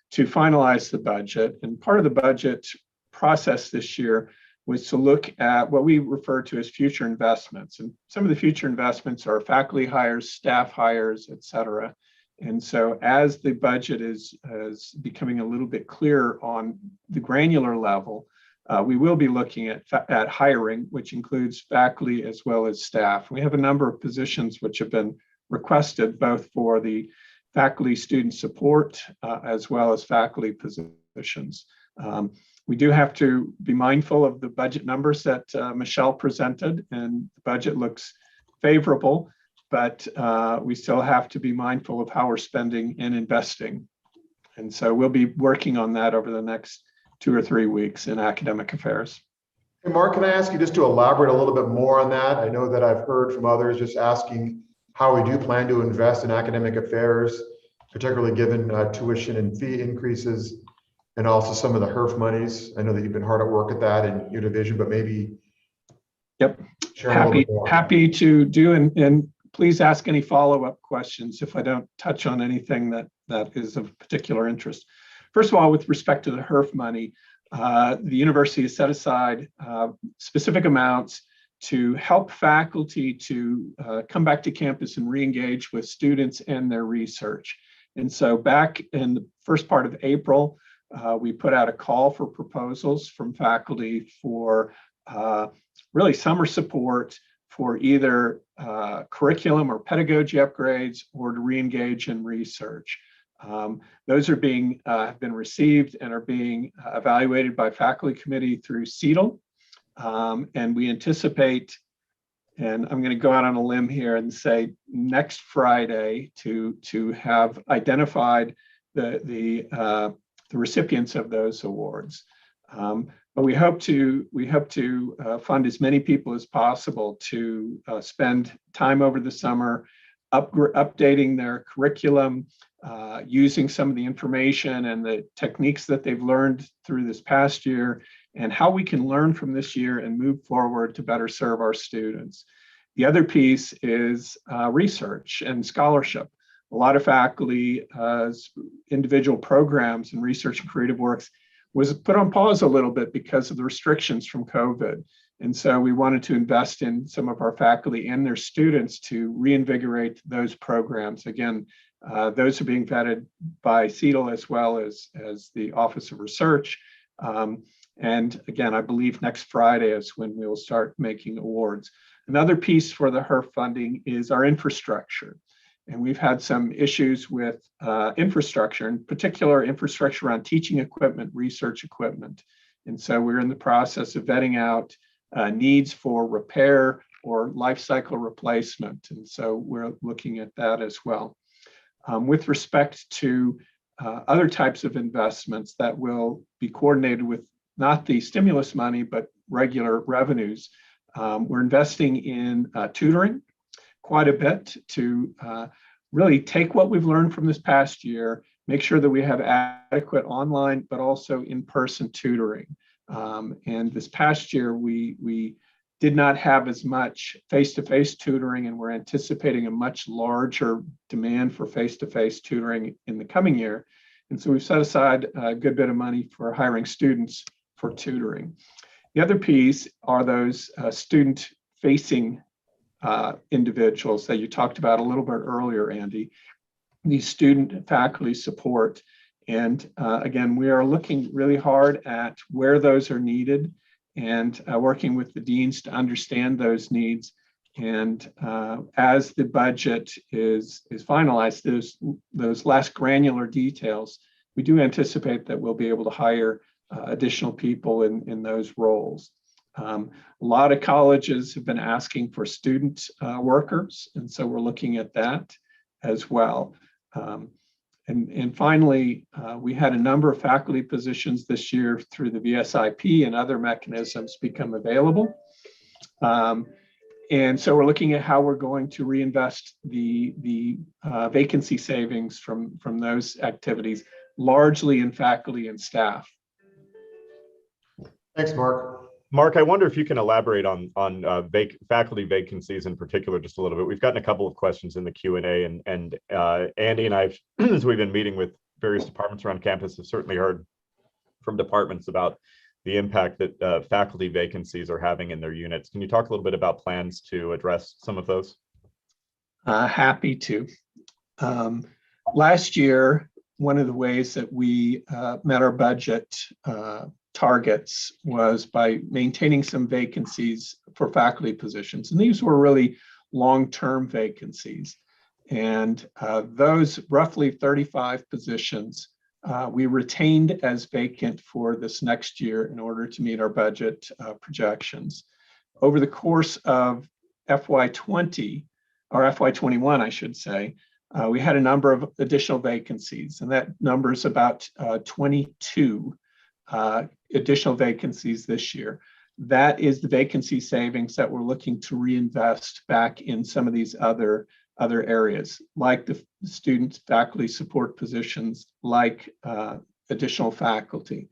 to finalize the budget. And part of the budget process this year was to look at what we refer to as future investments. And some of the future investments are faculty hires, staff hires, et cetera. And so as the budget is becoming a little bit clearer on the granular level, we will be looking at hiring, which includes faculty as well as staff. We have a number of positions which have been requested, both for the faculty student support as well as faculty positions. We do have to be mindful of the budget numbers that Michelle presented, and the budget looks favorable, but we still have to be mindful of how we're spending and investing. And so we'll be working on that over the next 2 or 3 weeks in academic affairs. Hey, Mark, can I ask you just to elaborate a little bit more on that? I know that I've heard from others just asking how we do plan to invest in academic affairs, particularly given tuition and fee increases, and also some of the HERF monies. I know that you've been hard at work at that in your division, but maybe share a little bit more. Happy to do, and please ask any follow-up questions if I don't touch on anything that is of particular interest. First of all, with respect to the HERF money, the university has set aside specific amounts to help faculty to come back to campus and re-engage with students and their research. And so back in the first part of April, we put out a call for proposals from faculty for really summer support for either curriculum or pedagogy upgrades or to re-engage in research. Those are have been received and are being evaluated by faculty committee through CETL. And we anticipate, and I'm going to go out on a limb here and say next Friday to have identified the recipients of those awards. But we hope to fund as many people as possible to spend time over the summer updating their curriculum, using some of the information and the techniques that they've learned through this past year, and how we can learn from this year and move forward to better serve our students. The other piece is research and scholarship. A lot of faculty, individual programs and research and creative works was put on pause a little bit because of the restrictions from COVID. And so we wanted to invest in some of our faculty and their students to reinvigorate those programs. Again, Those are being vetted by CETL as well as the Office of Research. And again, I believe next Friday is when we'll start making awards. Another piece for the HERF funding is our infrastructure. And we've had some issues with infrastructure, in particular infrastructure around teaching equipment, research equipment. And so we're in the process of vetting out needs for repair or life cycle replacement. And so we're looking at that as well. With respect to other types of investments that will be coordinated with not the stimulus money, but regular revenues, we're investing in tutoring quite a bit to really take what we've learned from this past year, make sure that we have adequate online, but also in-person tutoring. And this past year, we did not have as much face-to-face tutoring, and we're anticipating a much larger demand for face-to-face tutoring in the coming year. And so we've set aside a good bit of money for hiring students for tutoring. The other piece are those student-facing individuals that you talked about a little bit earlier, Andy, these student faculty support. And again, we are looking really hard at where those are needed and working with the deans to understand those needs. And as the budget is finalized, those last granular details, we do anticipate that we'll be able to hire additional people in those roles. A lot of colleges have been asking for student workers, and so we're looking at that as well. And finally, we had a number of faculty positions this year through the VSIP and other mechanisms become available. And so we're looking at how we're going to reinvest the vacancy savings from those activities, largely in faculty and staff. Thanks, Mark. Mark, I wonder if you can elaborate on faculty vacancies in particular just a little bit. We've gotten a couple of questions in the Q&A, and Andy and I, as we've been meeting with various departments around campus, have certainly heard from departments about the impact that faculty vacancies are having in their units. Can you talk a little bit about plans to address some of those? Happy to. Last year, one of the ways that we met our budget targets was by maintaining some vacancies for faculty positions. And these were really long-term vacancies. And those roughly 35 positions we retained as vacant for this next year in order to meet our budget projections. Over the course of FY20, or FY21, I should say, we had a number of additional vacancies, and that number is about 22 additional vacancies this year. That is the vacancy savings that we're looking to reinvest back in some of these other areas, like the student faculty support positions, like additional faculty.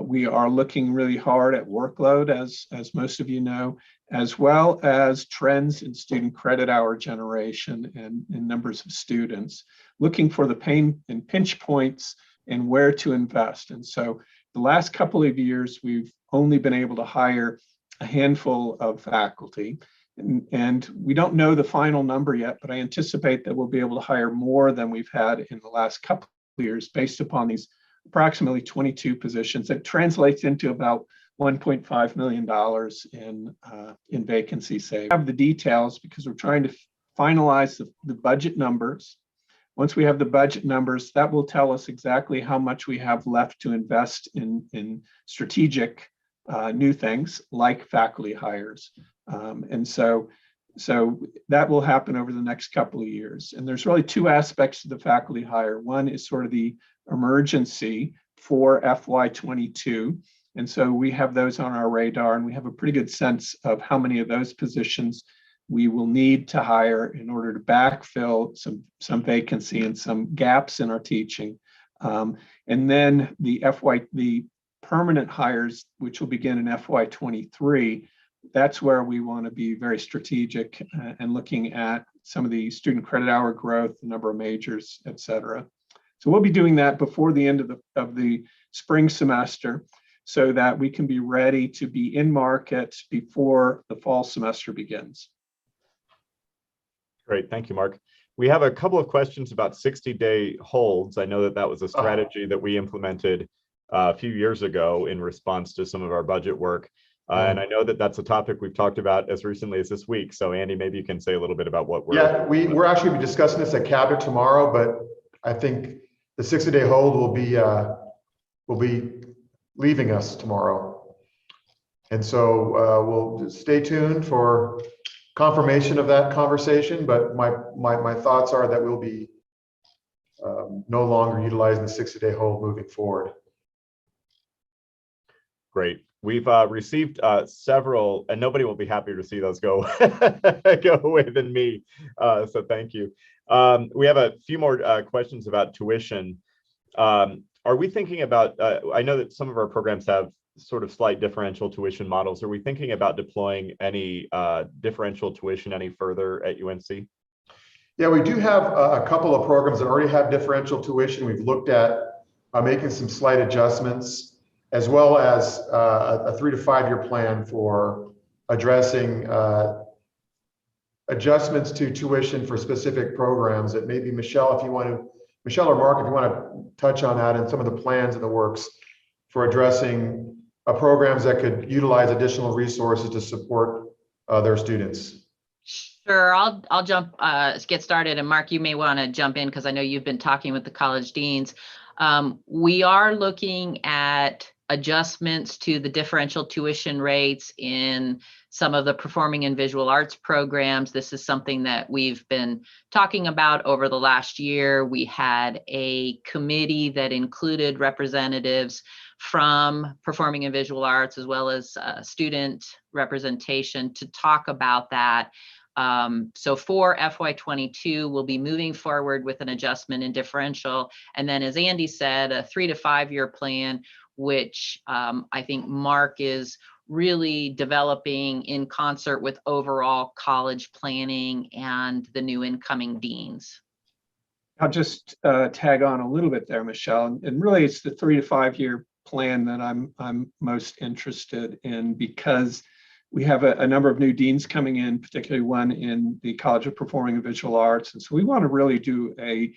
We are looking really hard at workload, as most of you know, as well as trends in student credit hour generation and numbers of students, looking for the pain and pinch points and where to invest. And so the last couple of years, we've only been able to hire a handful of faculty. And we don't know the final number yet, but I anticipate that we'll be able to hire more than we've had in the last couple of years based upon these approximately 22 positions. That translates into about $1.5 million in vacancy savings. We have the details because we're trying to finalize the budget numbers. Once we have the budget numbers, that will tell us exactly how much we have left to invest in strategic new things like faculty hires. And so that will happen over the next couple of years. And there's really two aspects to the faculty hire. One is sort of the emergency for FY22. And so we have those on our radar, and we have a pretty good sense of how many of those positions we will need to hire in order to backfill some vacancy and some gaps in our teaching. And then the permanent hires, which will begin in FY23, that's where we want to be very strategic and looking at some of the student credit hour growth, the number of majors, et cetera. So we'll be doing that before the end of the spring semester so that we can be ready to be in market before the fall semester begins. Great, thank you, Mark. We have a couple of questions about 60-day holds. I know that that was a strategy that we implemented a few years ago in response to some of our budget work. And I know that that's a topic we've talked about as recently as this week. So Andy, maybe you can say a little bit about what we're— Yeah, we're actually discussing this at Cabinet tomorrow, but I think the 60-day hold will be leaving us tomorrow. And so we'll just stay tuned for confirmation of that conversation, but my thoughts are that we'll be no longer utilizing the 60-day hold moving forward. Great. We've received several, and nobody will be happier to see those go go away than me. So thank you. We have a few more questions about tuition. Are we thinking about, I know that some of our programs have sort of slight differential tuition models. Are we thinking about deploying any differential tuition any further at UNC? Yeah, we do have a couple of programs that already have differential tuition. We've looked at making some slight adjustments, as well as a 3 to 5 year plan for addressing adjustments to tuition for specific programs that maybe Michelle or Mark, if you want to touch on that and some of the plans in the works for addressing programs that could utilize additional resources to support their students. Sure, I'll jump, get started, and Mark, you may want to jump in because I know you've been talking with the college deans. We are looking at adjustments to the differential tuition rates in some of the performing and visual arts programs. This is something that we've been talking about over the last year. We had a committee that included representatives from performing and visual arts as well as student representation to talk about that. So for FY22, we'll be moving forward with an adjustment in differential. And then as Andy said, a 3 to 5 year plan, which I think Mark is really developing in concert with overall college planning and the new incoming deans. I'll just tag on a little bit there, Michelle. And really it's the 3 to 5 year plan that I'm most interested in, because we have a number of new deans coming in, particularly one in the College of Performing and Visual Arts. And so we want to really do a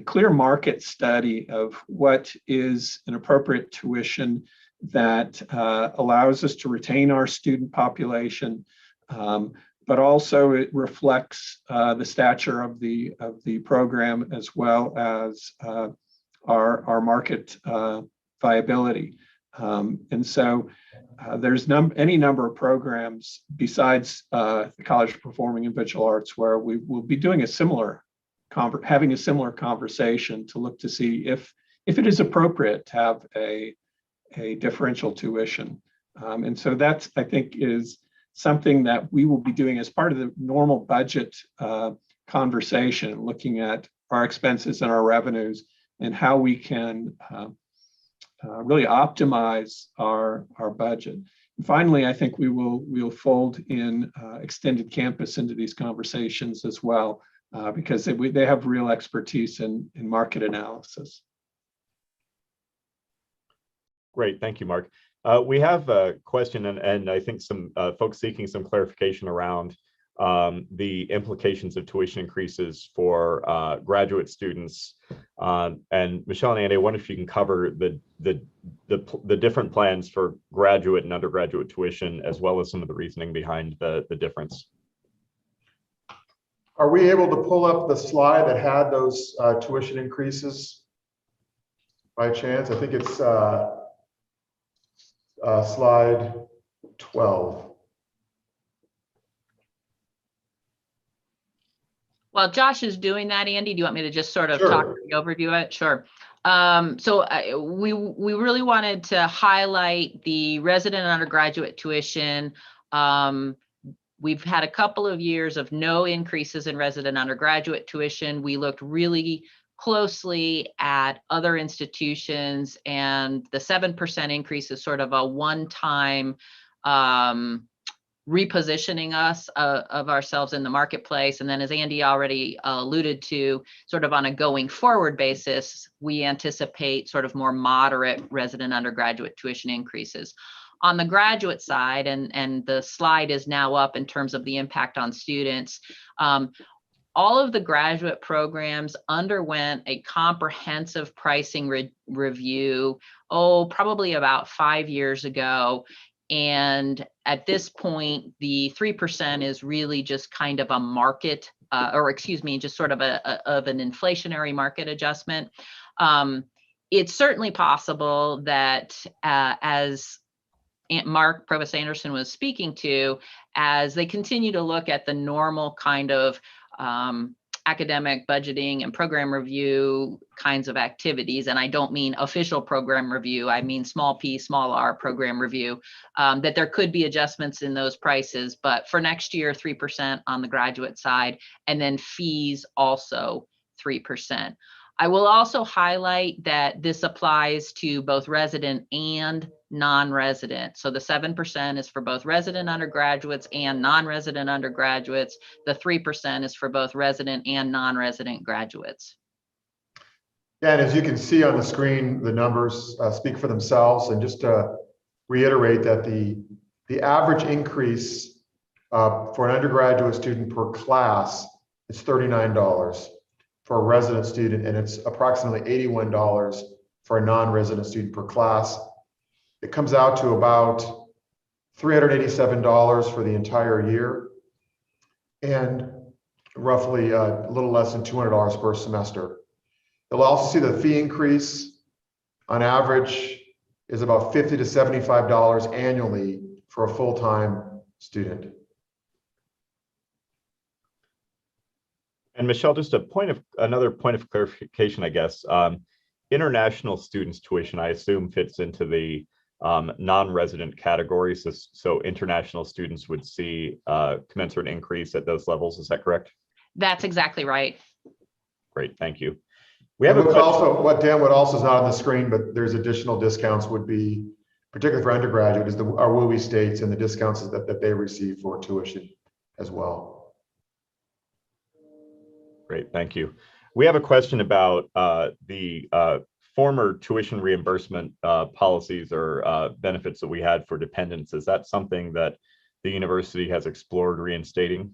clear market study of what is an appropriate tuition that allows us to retain our student population, but also it reflects the stature of the program as well as our market viability. And so there's any number of programs besides the College of Performing and Visual Arts where we will be doing having a similar conversation to look to see if it is appropriate to have a differential tuition. And so that's, I think, is something that we will be doing as part of the normal budget conversation, looking at our expenses and our revenues and how we can really optimize our budget. And finally, I think we'll fold in extended campus into these conversations as well, because they have real expertise in market analysis. Great, thank you, Mark. We have a question, and I think some folks seeking some clarification around the implications of tuition increases for graduate students. And Michelle and Andy, I wonder if you can cover the different plans for graduate and undergraduate tuition, as well as some of the reasoning behind the difference. Are we able to pull up the slide that had those tuition increases by chance? I think it's slide 12. While Josh is doing that, Andy, do you want me to just sort of Sure. talk the overview of it? Sure. So we really wanted to highlight the resident and undergraduate tuition. We've had a couple of years of no increases in resident undergraduate tuition. We looked really closely at other institutions, and the 7% increase is sort of a one-time repositioning us of ourselves in the marketplace. And then, as Andy already alluded to, sort of on a going forward basis, we anticipate sort of more moderate resident undergraduate tuition increases. On the graduate side, and the slide is now up in terms of the impact on students, all of the graduate programs underwent a comprehensive pricing review, probably about 5 years ago. And at this point, the 3% is really just kind of a market, just sort of an inflationary market adjustment. It's certainly possible that as Mark Provost Anderson was speaking to, as they continue to look at the normal kind of academic budgeting and program review kinds of activities, and I don't mean official program review, I mean small p, small r program review, that there could be adjustments in those prices. But for next year, 3% on the graduate side, and then fees also 3%. I will also highlight that this applies to both resident and non-resident. So the 7% is for both resident undergraduates and non-resident undergraduates. The 3% is for both resident and non-resident graduates. Yeah, and as you can see on the screen, the numbers speak for themselves. And just to reiterate that the average increase for an undergraduate student per class is $39 for a resident student, and it's approximately $81 for a non-resident student per class. It comes out to about $387 for the entire year, and roughly a little less than $200 per semester. You'll also see the fee increase on average is about $50 to $75 annually for a full-time student. And Michelle, just another point of clarification, I guess. International students' tuition, I assume, fits into the non-resident category. So international students would see commensurate increase at those levels. Is that correct? That's exactly right. Great, thank you. We have what Dan would also is not on the screen, but there's additional discounts would be, particularly for undergraduate, is our WUI states and the discounts that they receive for tuition as well. Great, thank you. We have a question about the former tuition reimbursement policies or benefits that we had for dependents. Is that something that the university has explored reinstating?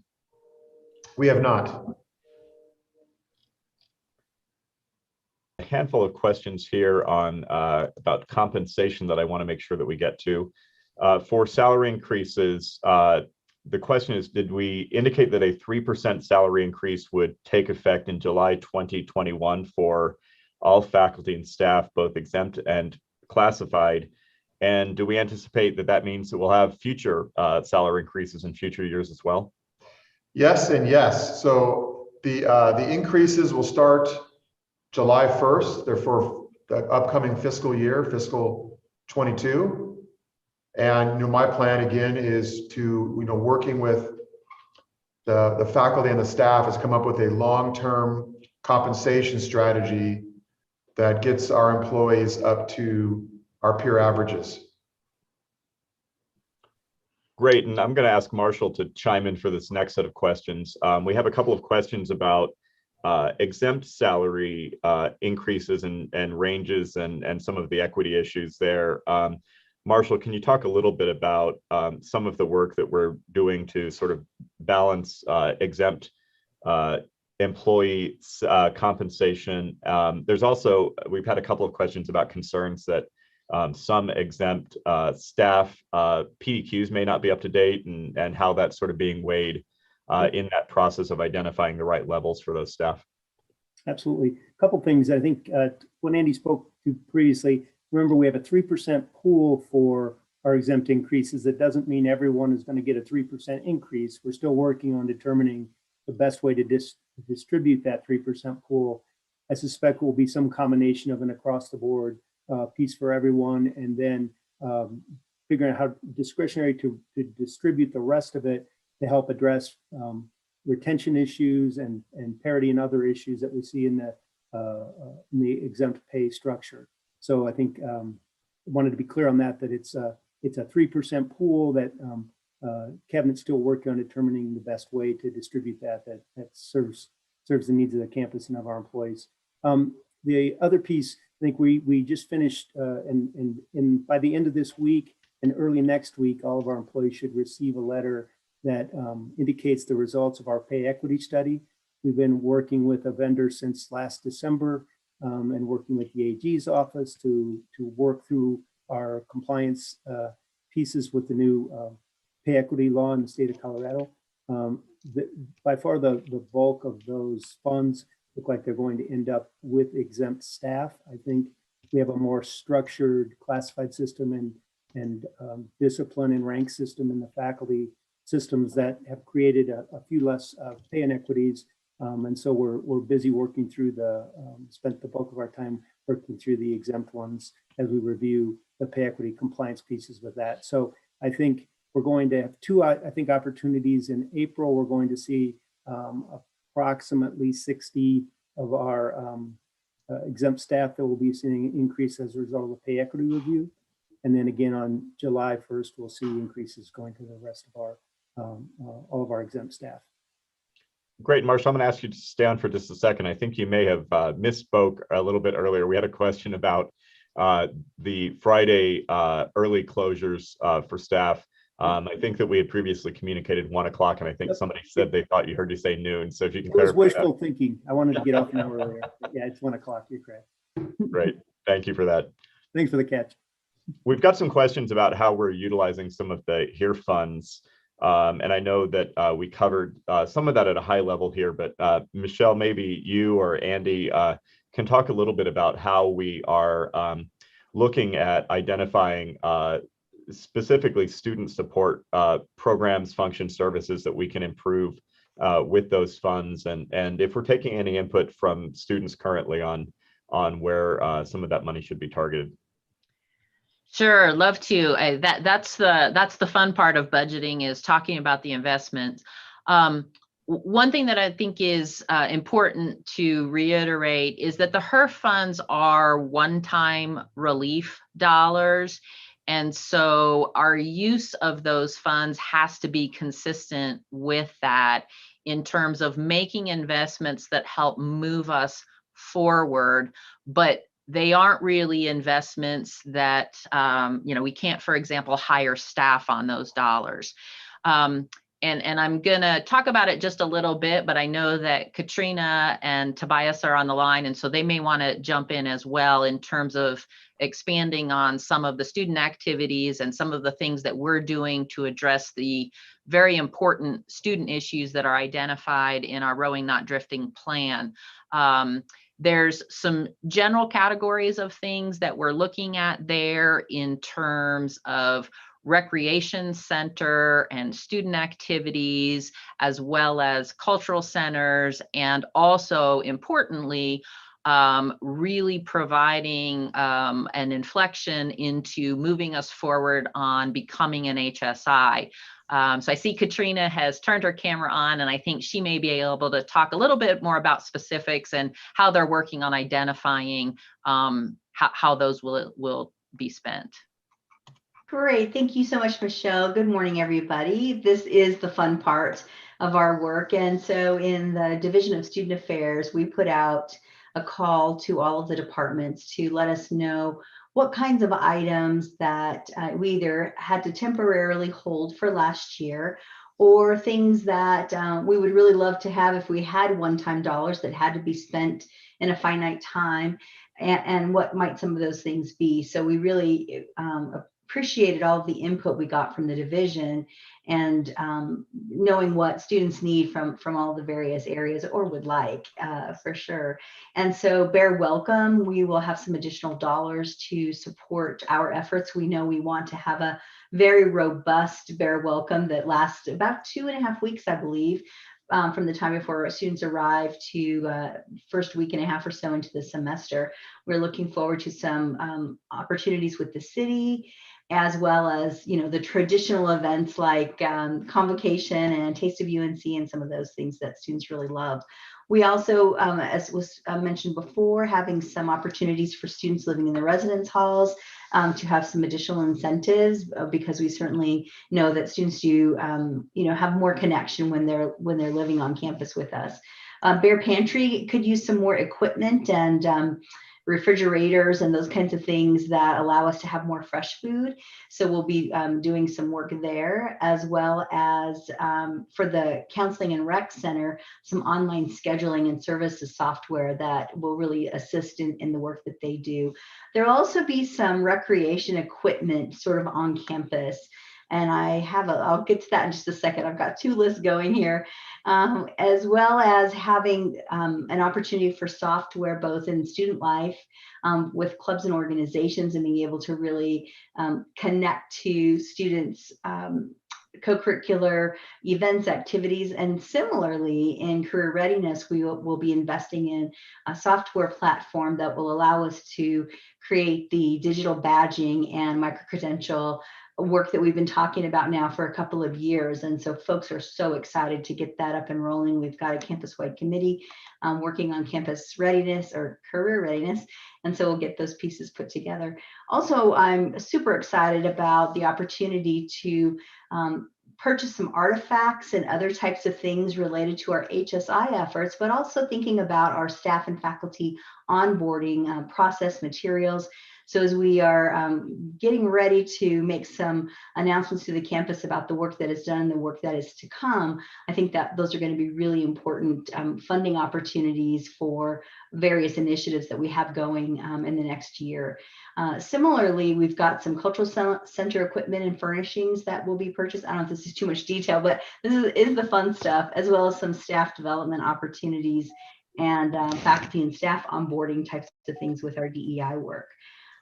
We have not. A handful of questions here on about compensation that I want to make sure that we get to. For salary increases, the question is, did we indicate that a 3% salary increase would take effect in July 2021 for all faculty and staff, both exempt and classified? And do we anticipate that that means that we'll have future salary increases in future years as well? Yes and yes. So the increases will start July 1st. They're for the upcoming fiscal year, fiscal 22. And my plan again is to, working with the faculty and the staff, has come up with a long-term compensation strategy that gets our employees up to our peer averages. Great, and I'm going to ask Marshall to chime in for this next set of questions. We have a couple of questions about exempt salary increases and ranges and some of the equity issues there. Marshall, can you talk a little bit about some of the work that we're doing to sort of balance exempt employee compensation? There's also, we've had a couple of questions about concerns that some exempt staff PDQs may not be up to date, and how that's sort of being weighed in that process of identifying the right levels for those staff. Absolutely. A couple things. I think when Andy spoke to previously, remember we have a 3% pool for our exempt increases. That doesn't mean everyone is going to get a 3% increase. We're still working on determining the best way to distribute that 3% pool. I suspect will be some combination of an across the board piece for everyone, and then figuring out how discretionary to distribute the rest of it to help address retention issues and parity and other issues that we see in the exempt pay structure. So I think I wanted to be clear on that it's a 3% pool that Cabinet's still working on determining the best way to distribute that serves the needs of the campus and of our employees. The other piece, I think we just finished, and by the end of this week and early next week, all of our employees should receive a letter that indicates the results of our pay equity study. We've been working with a vendor since last December and working with the AG's office to work through our compliance pieces with the new pay equity law in the state of Colorado. By far the bulk of those funds look like they're going to end up with exempt staff. I think we have a more structured classified system and discipline and rank system in the faculty systems that have created a few less pay inequities. And so we're busy working through spent the bulk of our time working through the exempt ones as we review the pay equity compliance pieces with that. So I think we're going to have two, opportunities in April. We're going to see approximately 60 of our exempt staff that will be seeing an increase as a result of the pay equity review. And then again, on July 1st, we'll see increases going to the rest of our, all of our exempt staff. Great, Marshall, I'm going to ask you to stay on for just a second. I think you may have misspoke a little bit earlier. We had a question about the Friday early closures for staff. I think that we had previously communicated 1 o'clock, and I think somebody said they thought you heard you say noon. So if you can clarify. It was clarify wishful thinking. I wanted to get off an hour earlier. But yeah, it's 1 o'clock. You're correct. Great, thank you for that. Thanks for the catch. We've got some questions about how we're utilizing some of the HERE funds. And I know that we covered some of that at a high level here, but Michelle, maybe you or Andy can talk a little bit about how we are looking at identifying specifically student support programs, function, services that we can improve with those funds, and if we're taking any input from students currently on where some of that money should be targeted. Sure, love to. That's the fun part of budgeting, is talking about the investments. One thing that I think is important to reiterate is that the HERF funds are one-time relief dollars. And so our use of those funds has to be consistent with that in terms of making investments that help move us forward, but they aren't really investments that, we can't, for example, hire staff on those dollars. And I'm gonna talk about it just a little bit, but I know that Katrina and Tobias are on the line, and so they may wanna jump in as well in terms of expanding on some of the student activities and some of the things that we're doing to address the very important student issues that are identified in our Rowing Not Drifting plan. There's some general categories of things that we're looking at there in terms of recreation center and student activities, as well as cultural centers, and also importantly, really providing an inflection into moving us forward on becoming an HSI. So I see Katrina has turned her camera on, and I think she may be able to talk a little bit more about specifics and how they're working on identifying how those will be spent. Great. Thank you so much, Michelle. Good morning, everybody. This is the fun part of our work. And so in the Division of Student Affairs, we put out a call to all of the departments to let us know what kinds of items that we either had to temporarily hold for last year, or things that we would really love to have if we had one-time dollars that had to be spent in a finite time, and what might some of those things be. So we really appreciated all of the input we got from the division, and knowing what students need from all the various areas or would like, for sure. And so Bear Welcome, we will have some additional dollars to support our efforts. We know we want to have a very robust Bear Welcome that lasts about 2.5 weeks, I believe, from the time before students arrive to first week and a half or so into the semester. We're looking forward to some opportunities with the city, as well as, the traditional events like Convocation and Taste of UNC and some of those things that students really love. We also, as was mentioned before, having some opportunities for students living in the residence halls to have some additional incentives, because we certainly know that students do, have more connection when they're living on campus with us. Bear Pantry could use some more equipment and refrigerators and those kinds of things that allow us to have more fresh food. So we'll be doing some work there, as well as for the Counseling and Rec Center, some online scheduling and services software that will really assist in the work that they do. There'll also be some recreation equipment sort of on campus. And I'll get to that in just a second. I've got 2 lists going here, as well as having an opportunity for software both in student life with clubs and organizations, and being able to really connect to students' co-curricular events, activities. And similarly, in career readiness, we will be investing in a software platform that will allow us to create the digital badging and micro-credential work that we've been talking about now for a couple of years. And so folks are so excited to get that up and rolling. We've got a campus-wide committee working on campus readiness or career readiness. And so we'll get those pieces put together. Also, I'm super excited about the opportunity to purchase some artifacts and other types of things related to our HSI efforts, but also thinking about our staff and faculty onboarding process materials. So as we are getting ready to make some announcements to the campus about the work that is done and the work that is to come, I think that those are going to be really important funding opportunities for various initiatives that we have going in the next year. Similarly, we've got some cultural center equipment and furnishings that will be purchased. I don't know if this is too much detail, but this is the fun stuff, as well as some staff development opportunities and faculty and staff onboarding types of things with our DEI work.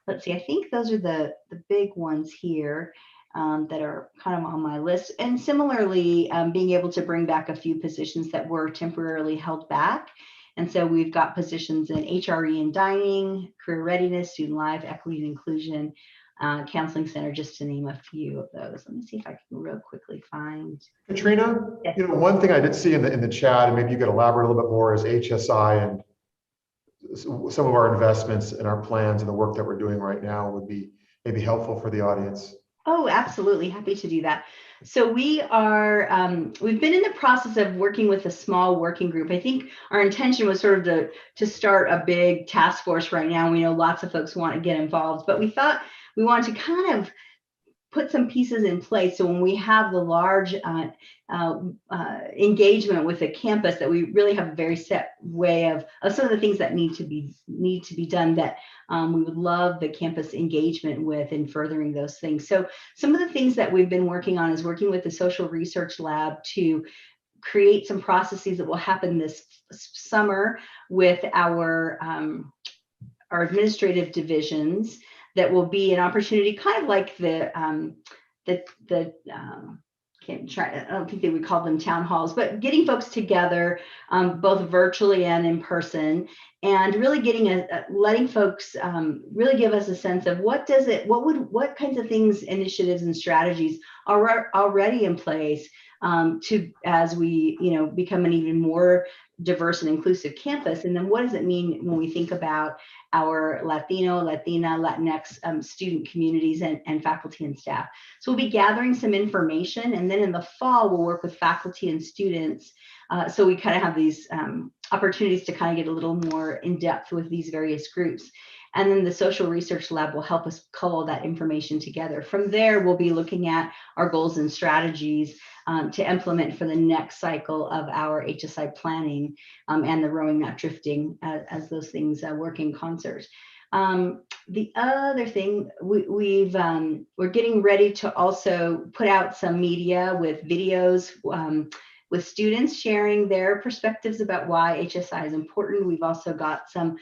Let's see, I think those are the big ones here that are kind of on my list. And similarly, being able to bring back a few positions that were temporarily held back. And so we've got positions in HRE and dining, career readiness, student life, equity and inclusion, counseling center, just to name a few of those. Let me see if I can real quickly find. Katrina, Yes. One thing I did see in the chat, and maybe you could elaborate a little bit more, is HSI and some of our investments and our plans and the work that we're doing right now would be maybe helpful for the audience. Oh, absolutely. Happy to do that. So we are, we've been in the process of working with a small working group. I think our intention was sort of to start a big task force right now. We know lots of folks want to get involved, but we thought we wanted to kind of put some pieces in place. So when we have the large engagement with the campus, that we really have a very set way of some of the things that need to be done, that we would love the campus engagement with in furthering those things. So some of the things that we've been working on is working with the Social Research Lab to create some processes that will happen this summer with our administrative divisions, that will be an opportunity, kind of like I don't think they would call them town halls, but getting folks together, both virtually and in person, and really letting folks really give us a sense of what kinds of things, initiatives, and strategies are already in place as we become an even more diverse and inclusive campus. And then what does it mean when we think about our Latino, Latina, Latinx student communities and faculty and staff? So we'll be gathering some information, and then in the fall, we'll work with faculty and students. So we kind of have these opportunities to kind of get a little more in depth with these various groups. And then the Social Research Lab will help us cull all that information together. From there, we'll be looking at our goals and strategies to implement for the next cycle of our HSI planning and the rowing, not drifting, as those things work in concert. The other thing, we're getting ready to also put out some media with videos with students sharing their perspectives about why HSI is important. We've also got some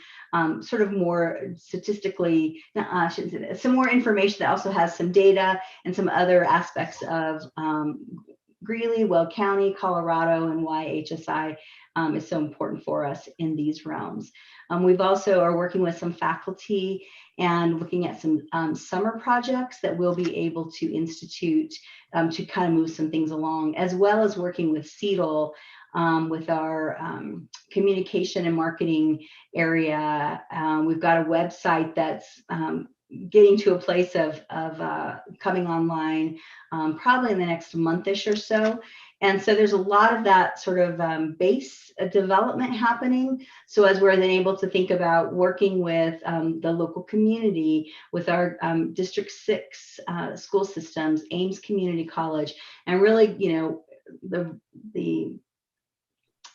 sort of more statistically, some more information that also has some data and some other aspects of Greeley, Weld County, Colorado, and why HSI is so important for us in these realms. We've also are working with some faculty and looking at some summer projects that we'll be able to institute to kind of move some things along, as well as working with CEDL with our communication and marketing area. We've got a website that's getting to a place of coming online probably in the next month-ish or so. And so there's a lot of that sort of base development happening. So as we're then able to think about working with the local community, with our District 6 school systems, Ames Community College, and really, the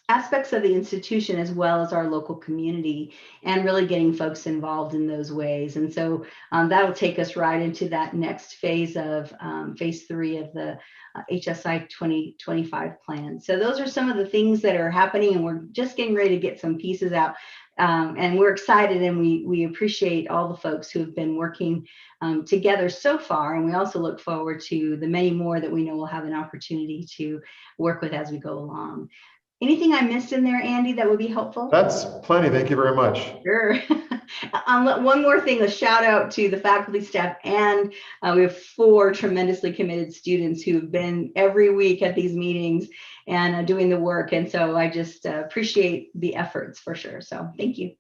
aspects of the institution as well as our local community, and really getting folks involved in those ways. And so that'll take us right into that next phase of phase 3 of the HSI 2025 plan. So those are some of the things that are happening, and we're just getting ready to get some pieces out. And we're excited, and we appreciate all the folks who have been working together so far. And we also look forward to the many more that we know we'll have an opportunity to work with as we go along. Anything I missed in there, Andy, that would be helpful? That's plenty. Thank you very much. Sure. One more thing, a shout out to the faculty, staff, and we have 4 tremendously committed students who've been every week at these meetings and doing the work. And so I just appreciate the efforts for sure. So thank you.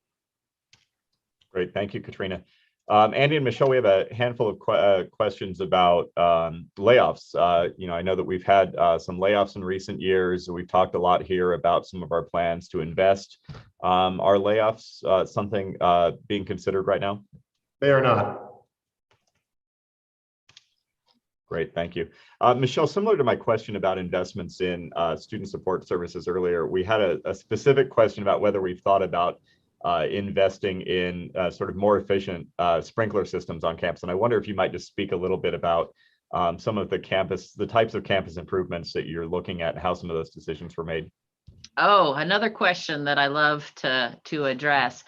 Great. Thank you, Katrina. Andy and Michelle, we have a handful of questions about layoffs. I know that we've had some layoffs in recent years. We've talked a lot here about some of our plans to invest. Are layoffs something being considered right now? They are not. Great, thank you. Michelle, similar to my question about investments in student support services earlier, we had a specific question about whether we've thought about investing in sort of more efficient sprinkler systems on campus. And I wonder if you might just speak a little bit about some of the types of campus improvements that you're looking at, how some of those decisions were made. Oh, another question that I love to address.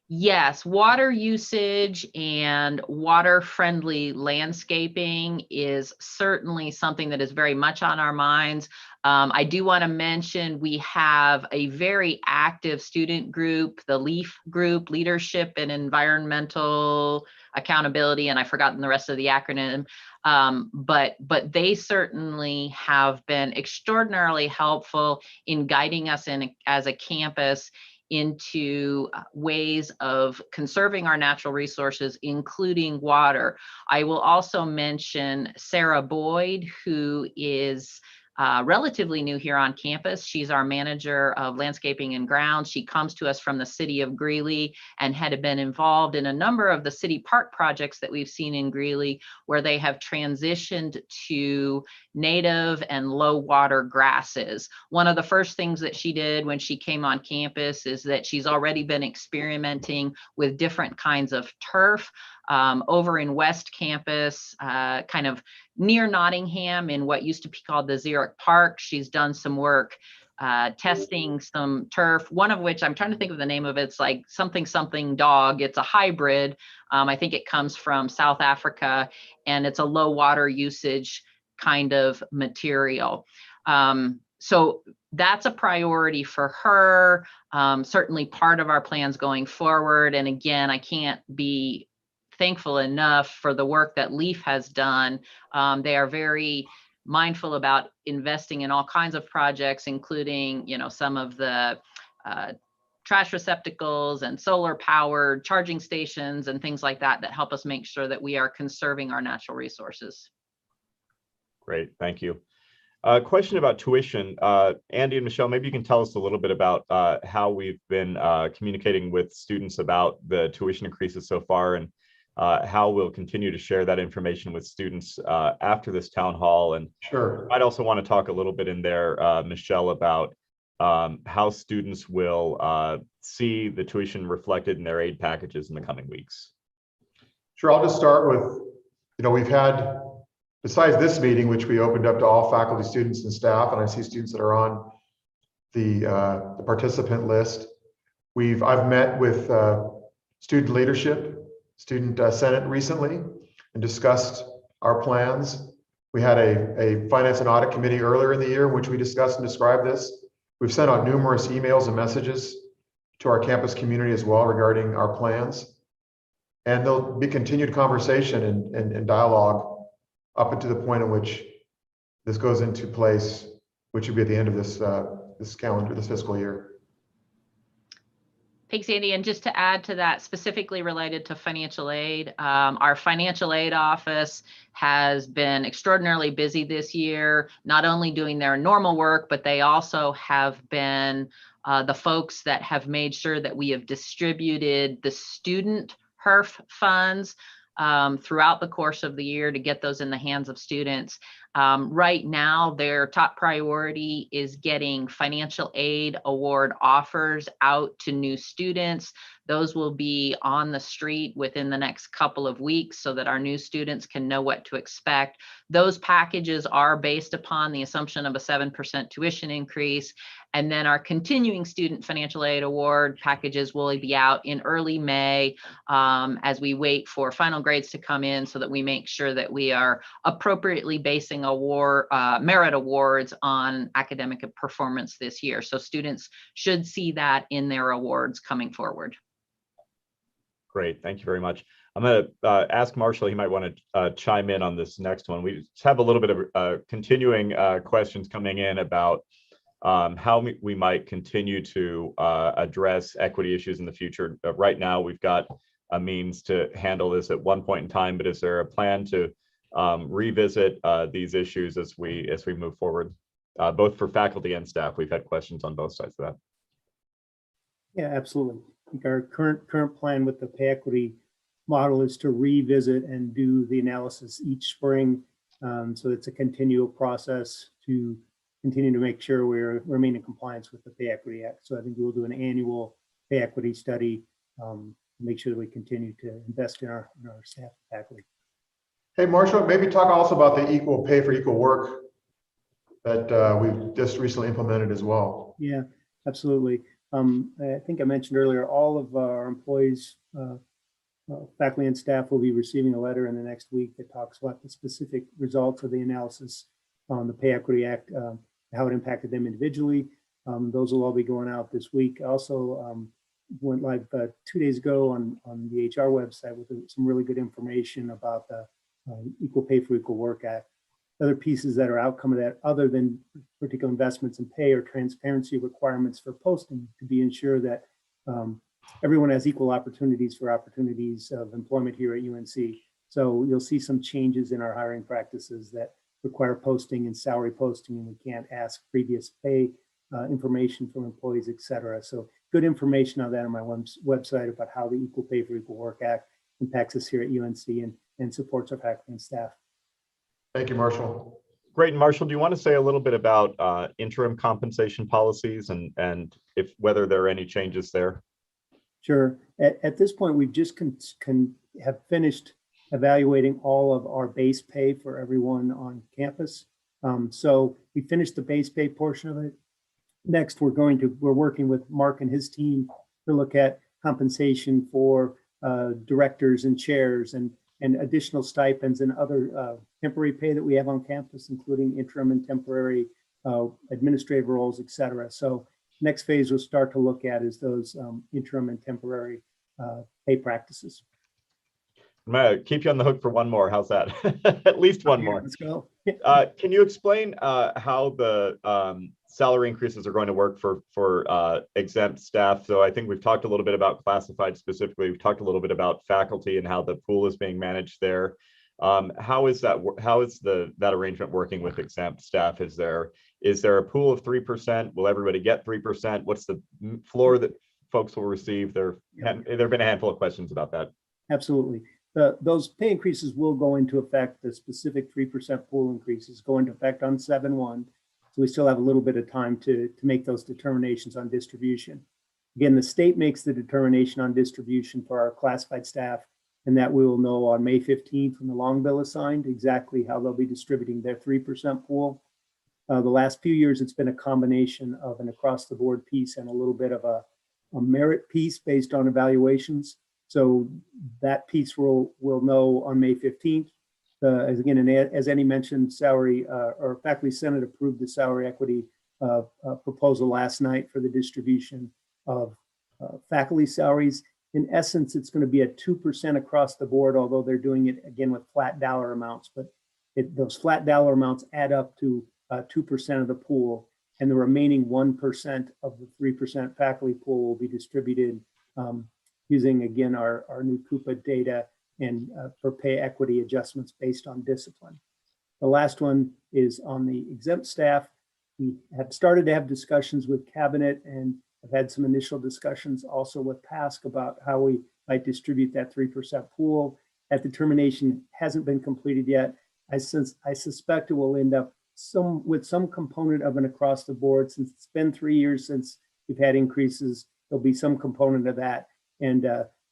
Yes, water usage and water-friendly landscaping is certainly something that is very much on our minds. I do want to mention we have a very active student group, the LEAF group, Leadership and Environmental Accountability, and I've forgotten the rest of the acronym, but they certainly have been extraordinarily helpful in guiding us as a campus into ways of conserving our natural resources, including water. I will also mention Sarah Boyd, who is relatively new here on campus. She's our manager of landscaping and grounds. She comes to us from the city of Greeley and had been involved in a number of the city park projects that we've seen in Greeley, where they have transitioned to native and low water grasses. One of the first things that she did when she came on campus is that she's already been experimenting with different kinds of turf. Over in West Campus, kind of near Nottingham in what used to be called the Xeric Park. She's done some work testing some turf, one of which I'm trying to think of the name of it. It's like something dog. It's a hybrid. I think it comes from South Africa, and it's a low water usage kind of material. So that's a priority for her, certainly part of our plans going forward. And again, I can't be thankful enough for the work that LEAF has done. They are very mindful about investing in all kinds of projects, including, some of the trash receptacles and solar powered charging stations and things like that help us make sure that we are conserving our natural resources. Great, thank you. Question about tuition. Andy and Michelle, maybe you can tell us a little bit about how we've been communicating with students about the tuition increases so far, and how we'll continue to share that information with students after this town hall. And Sure. I'd also want to talk a little bit in there, Michelle, about how students will see the tuition reflected in their aid packages in the coming weeks. Sure, I'll just start with, we've had, besides this meeting, which we opened up to all faculty, students, and staff, and I see students that are on the participant list. I've met with student leadership, student senate recently, and discussed our plans. We had a finance and audit committee earlier in the year in which we discussed and described this. We've sent out numerous emails and messages to our campus community as well regarding our plans. And there'll be continued conversation and dialogue up until the point at which this goes into place, which will be at the end of this fiscal year. Hey, Sandy, and just to add to that, specifically related to financial aid, our financial aid office has been extraordinarily busy this year, not only doing their normal work, but they also have been the folks that have made sure that we have distributed the student HERF funds throughout the course of the year to get those in the hands of students. Right now, their top priority is getting financial aid award offers out to new students. Those will be on the street within the next couple of weeks so that our new students can know what to expect. Those packages are based upon the assumption of a 7% tuition increase. And then our continuing student financial aid award packages will be out in early May as we wait for final grades to come in so that we make sure that we are appropriately basing merit awards on academic performance this year. So students should see that in their awards coming forward. Great, thank you very much. I'm going to ask Marshall, he might want to chime in on this next one. We just have a little bit of continuing questions coming in about how we might continue to address equity issues in the future. Right now, we've got a means to handle this at one point in time, but is there a plan to revisit these issues as we move forward, both for faculty and staff? We've had questions on both sides of that. Yeah, absolutely. I think our current plan with the pay equity model is to revisit and do the analysis each spring. So it's a continual process to continue to make sure we remain in compliance with the Pay Equity Act. So I think we'll do an annual pay equity study, make sure that we continue to invest in our staff and faculty. Hey, Marshall, maybe talk also about the equal pay for equal work that we've just recently implemented as well. Yeah, absolutely. I think I mentioned earlier, all of our employees, faculty and staff will be receiving a letter in the next week that talks about the specific results of the analysis on the Pay Equity Act, how it impacted them individually. Those will all be going out this week. Also went live 2 days ago on the HR website with some really good information about the Equal Pay for Equal Work Act. Other pieces that are outcome of that, other than particular investments in pay, or transparency requirements for posting to be ensured that everyone has equal opportunities of employment here at UNC. So you'll see some changes in our hiring practices that require posting and salary posting, and we can't ask previous pay information from employees, et cetera. So good information on that on my website about how the Equal Pay for Equal Work Act impacts us here at UNC and supports our faculty and staff. Thank you, Marshall. Great. And Marshall, do you want to say a little bit about interim compensation policies and whether there are any changes there? Sure. At this point, we've just have finished evaluating all of our base pay for everyone on campus. So we finished the base pay portion of it. Next, we're working with Mark and his team to look at compensation for directors and chairs and additional stipends and other temporary pay that we have on campus, including interim and temporary administrative roles, et cetera. So next phase we'll start to look at is those interim and temporary pay practices. I'm going to keep you on the hook for one more. How's that? At least one more. Let's go. Can you explain how the salary increases are going to work for exempt staff? So I think we've talked a little bit about classified specifically. We've talked a little bit about faculty and how the pool is being managed there. How is that arrangement working with exempt staff? Is there a pool of 3%? Will everybody get 3%? What's the floor that folks will receive? There have been a handful of questions about that. Absolutely. Those pay increases will go into effect. The specific 3% pool increases go into effect on 7/1. So we still have a little bit of time to make those determinations on distribution. Again, the state makes the determination on distribution for our classified staff, and that we will know on May 15th when the long bill is signed exactly how they'll be distributing their 3% pool. The last few years, it's been a combination of an across the board piece and a little bit of a merit piece based on evaluations. So that piece we'll know on May 15th. As Andy mentioned, salary or faculty senate approved the salary equity proposal last night for the distribution of faculty salaries. In essence, it's going to be a 2% across the board, although they're doing it again with flat dollar amounts. But those flat dollar amounts add up to 2% of the pool, and the remaining 1% of the 3% faculty pool will be distributed using, again, our new Coupa data and for pay equity adjustments based on discipline. The last one is on the exempt staff. We have started to have discussions with Cabinet and have had some initial discussions also with PASC about how we might distribute that 3% pool. That determination hasn't been completed yet. I suspect it will end up with some component of an across the board. Since it's been 3 years since we've had increases, there'll be some component of that. And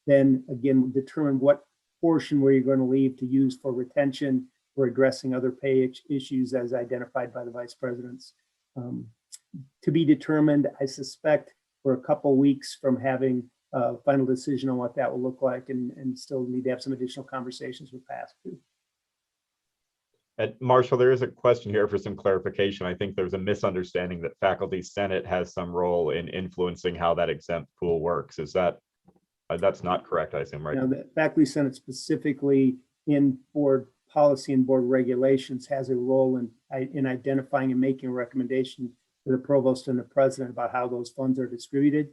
then again, determine what portion where you're going to leave to use for retention or addressing other pay issues as identified by the vice presidents. To be determined, I suspect we're a couple weeks from having a final decision on what that will look like, and still need to have some additional conversations with PASC too. And Marshall, there is a question here for some clarification. I think there's a misunderstanding that Faculty Senate has some role in influencing how that exempt pool works. Is that, that's not correct, I assume, right? Now, the Faculty Senate specifically in board policy and board regulations has a role in identifying and making a recommendation to the provost and the president about how those funds are distributed.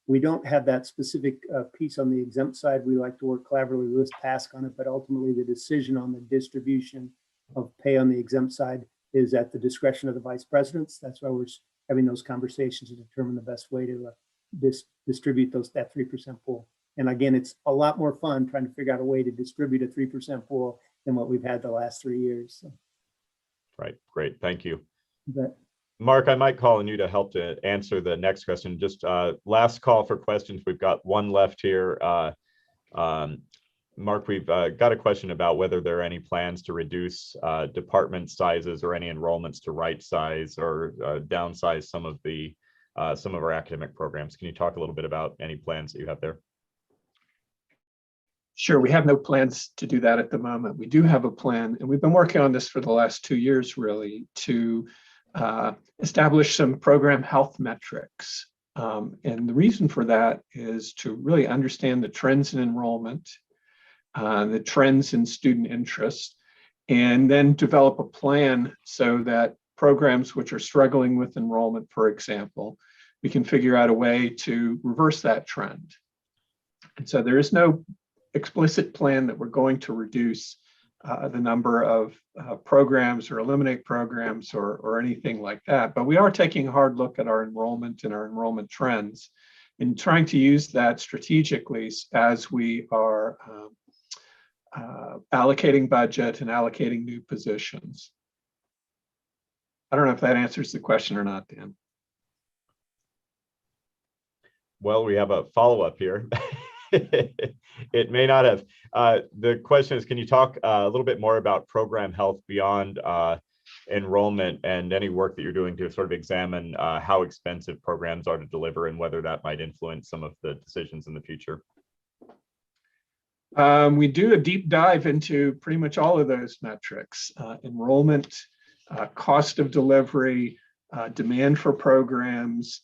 We don't have that specific piece on the exempt side. We like to work collaboratively with PASC on it, but ultimately the decision on the distribution of pay on the exempt side is at the discretion of the vice presidents. That's why we're having those conversations to determine the best way to distribute that 3% pool. And again, it's a lot more fun trying to figure out a way to distribute a 3% pool than what we've had the last 3 years. So. Right, great, thank you. But, Mark, I might call on you to help to answer the next question. Just last call for questions. We've got one left here. Mark, we've got a question about whether there are any plans to reduce department sizes or any enrollments to right size or downsize some of our academic programs. Can you talk a little bit about any plans that you have there? Sure, we have no plans to do that at the moment. We do have a plan, and we've been working on this for the last 2 years, really, to establish some program health metrics. And the reason for that is to really understand the trends in enrollment, the trends in student interest, and then develop a plan so that programs which are struggling with enrollment, for example, we can figure out a way to reverse that trend. And so there is no explicit plan that we're going to reduce the number of programs or eliminate programs or anything like that. But we are taking a hard look at our enrollment and our enrollment trends and trying to use that strategically as we are allocating budget and allocating new positions. I don't know if that answers the question or not, Dan. Well, we have a follow-up here. It may not have. The question is, can you talk a little bit more about program health beyond enrollment and any work that you're doing to sort of examine how expensive programs are to deliver and whether that might influence some of the decisions in the future? We do a deep dive into pretty much all of those metrics: enrollment, cost of delivery, demand for programs,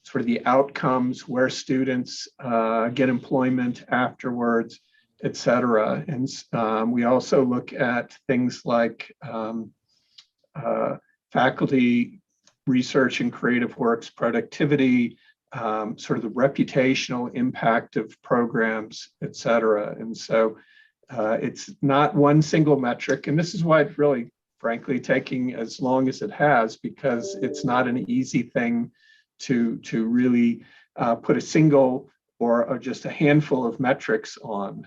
sort of the outcomes where students get employment afterwards, et cetera. And we also look at things like faculty research and creative works productivity, sort of the reputational impact of programs, et cetera. And so it's not one single metric. And this is why it's really, frankly, taking as long as it has, because it's not an easy thing to really put a single or just a handful of metrics on.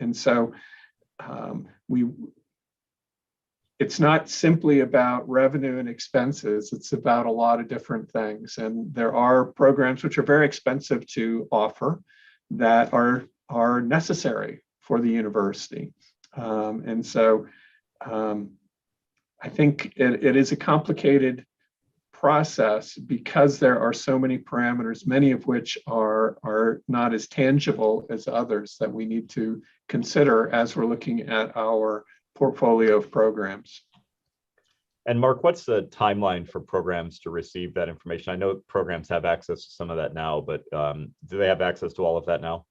And so it's not simply about revenue and expenses, it's about a lot of different things. And there are programs which are very expensive to offer that are necessary for the university. And so I think it is a complicated process because there are so many parameters, many of which are not as tangible as others that we need to consider as we're looking at our portfolio of programs. And Mark, what's the timeline for programs to receive that information? I know programs have access to some of that now, but do they have access to all of that now?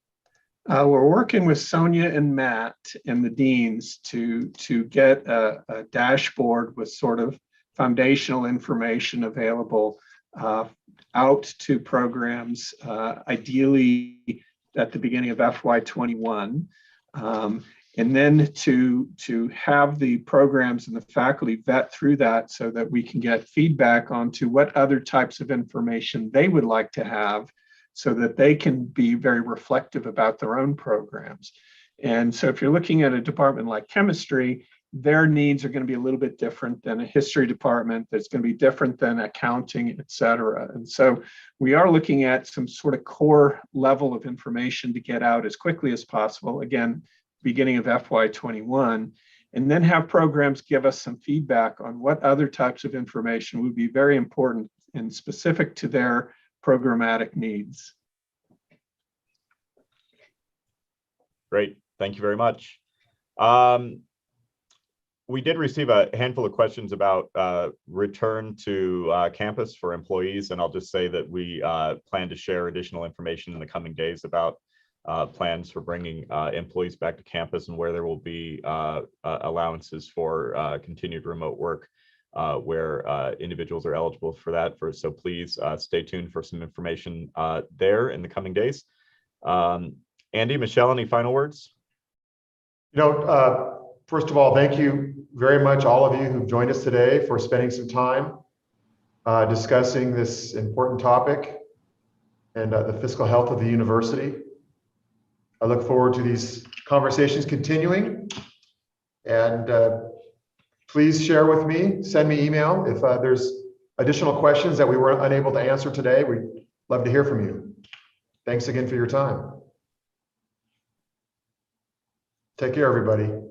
We're working with Sonia and Matt and the deans to get a dashboard with sort of foundational information available out to programs, ideally at the beginning of FY21. And then to have the programs and the faculty vet through that so that we can get feedback onto what other types of information they would like to have so that they can be very reflective about their own programs. And so if you're looking at a department like chemistry, their needs are going to be a little bit different than a history department. That's going to be different than accounting, et cetera. And so we are looking at some sort of core level of information to get out as quickly as possible. Again, beginning of FY21, and then have programs give us some feedback on what other types of information would be very important and specific to their programmatic needs. Great, thank you very much. We did receive a handful of questions about return to campus for employees, and I'll just say that we plan to share additional information in the coming days about plans for bringing employees back to campus and where there will be allowances for continued remote work where individuals are eligible for that. So please stay tuned for some information there in the coming days. Andy, Michelle, any final words? First of all, thank you very much, all of you who've joined us today, for spending some time discussing this important topic and the fiscal health of the university. I look forward to these conversations continuing, and please share with me, send me email if there's additional questions that we were unable to answer today. We'd love to hear from you. Thanks again for your time. Take care, everybody.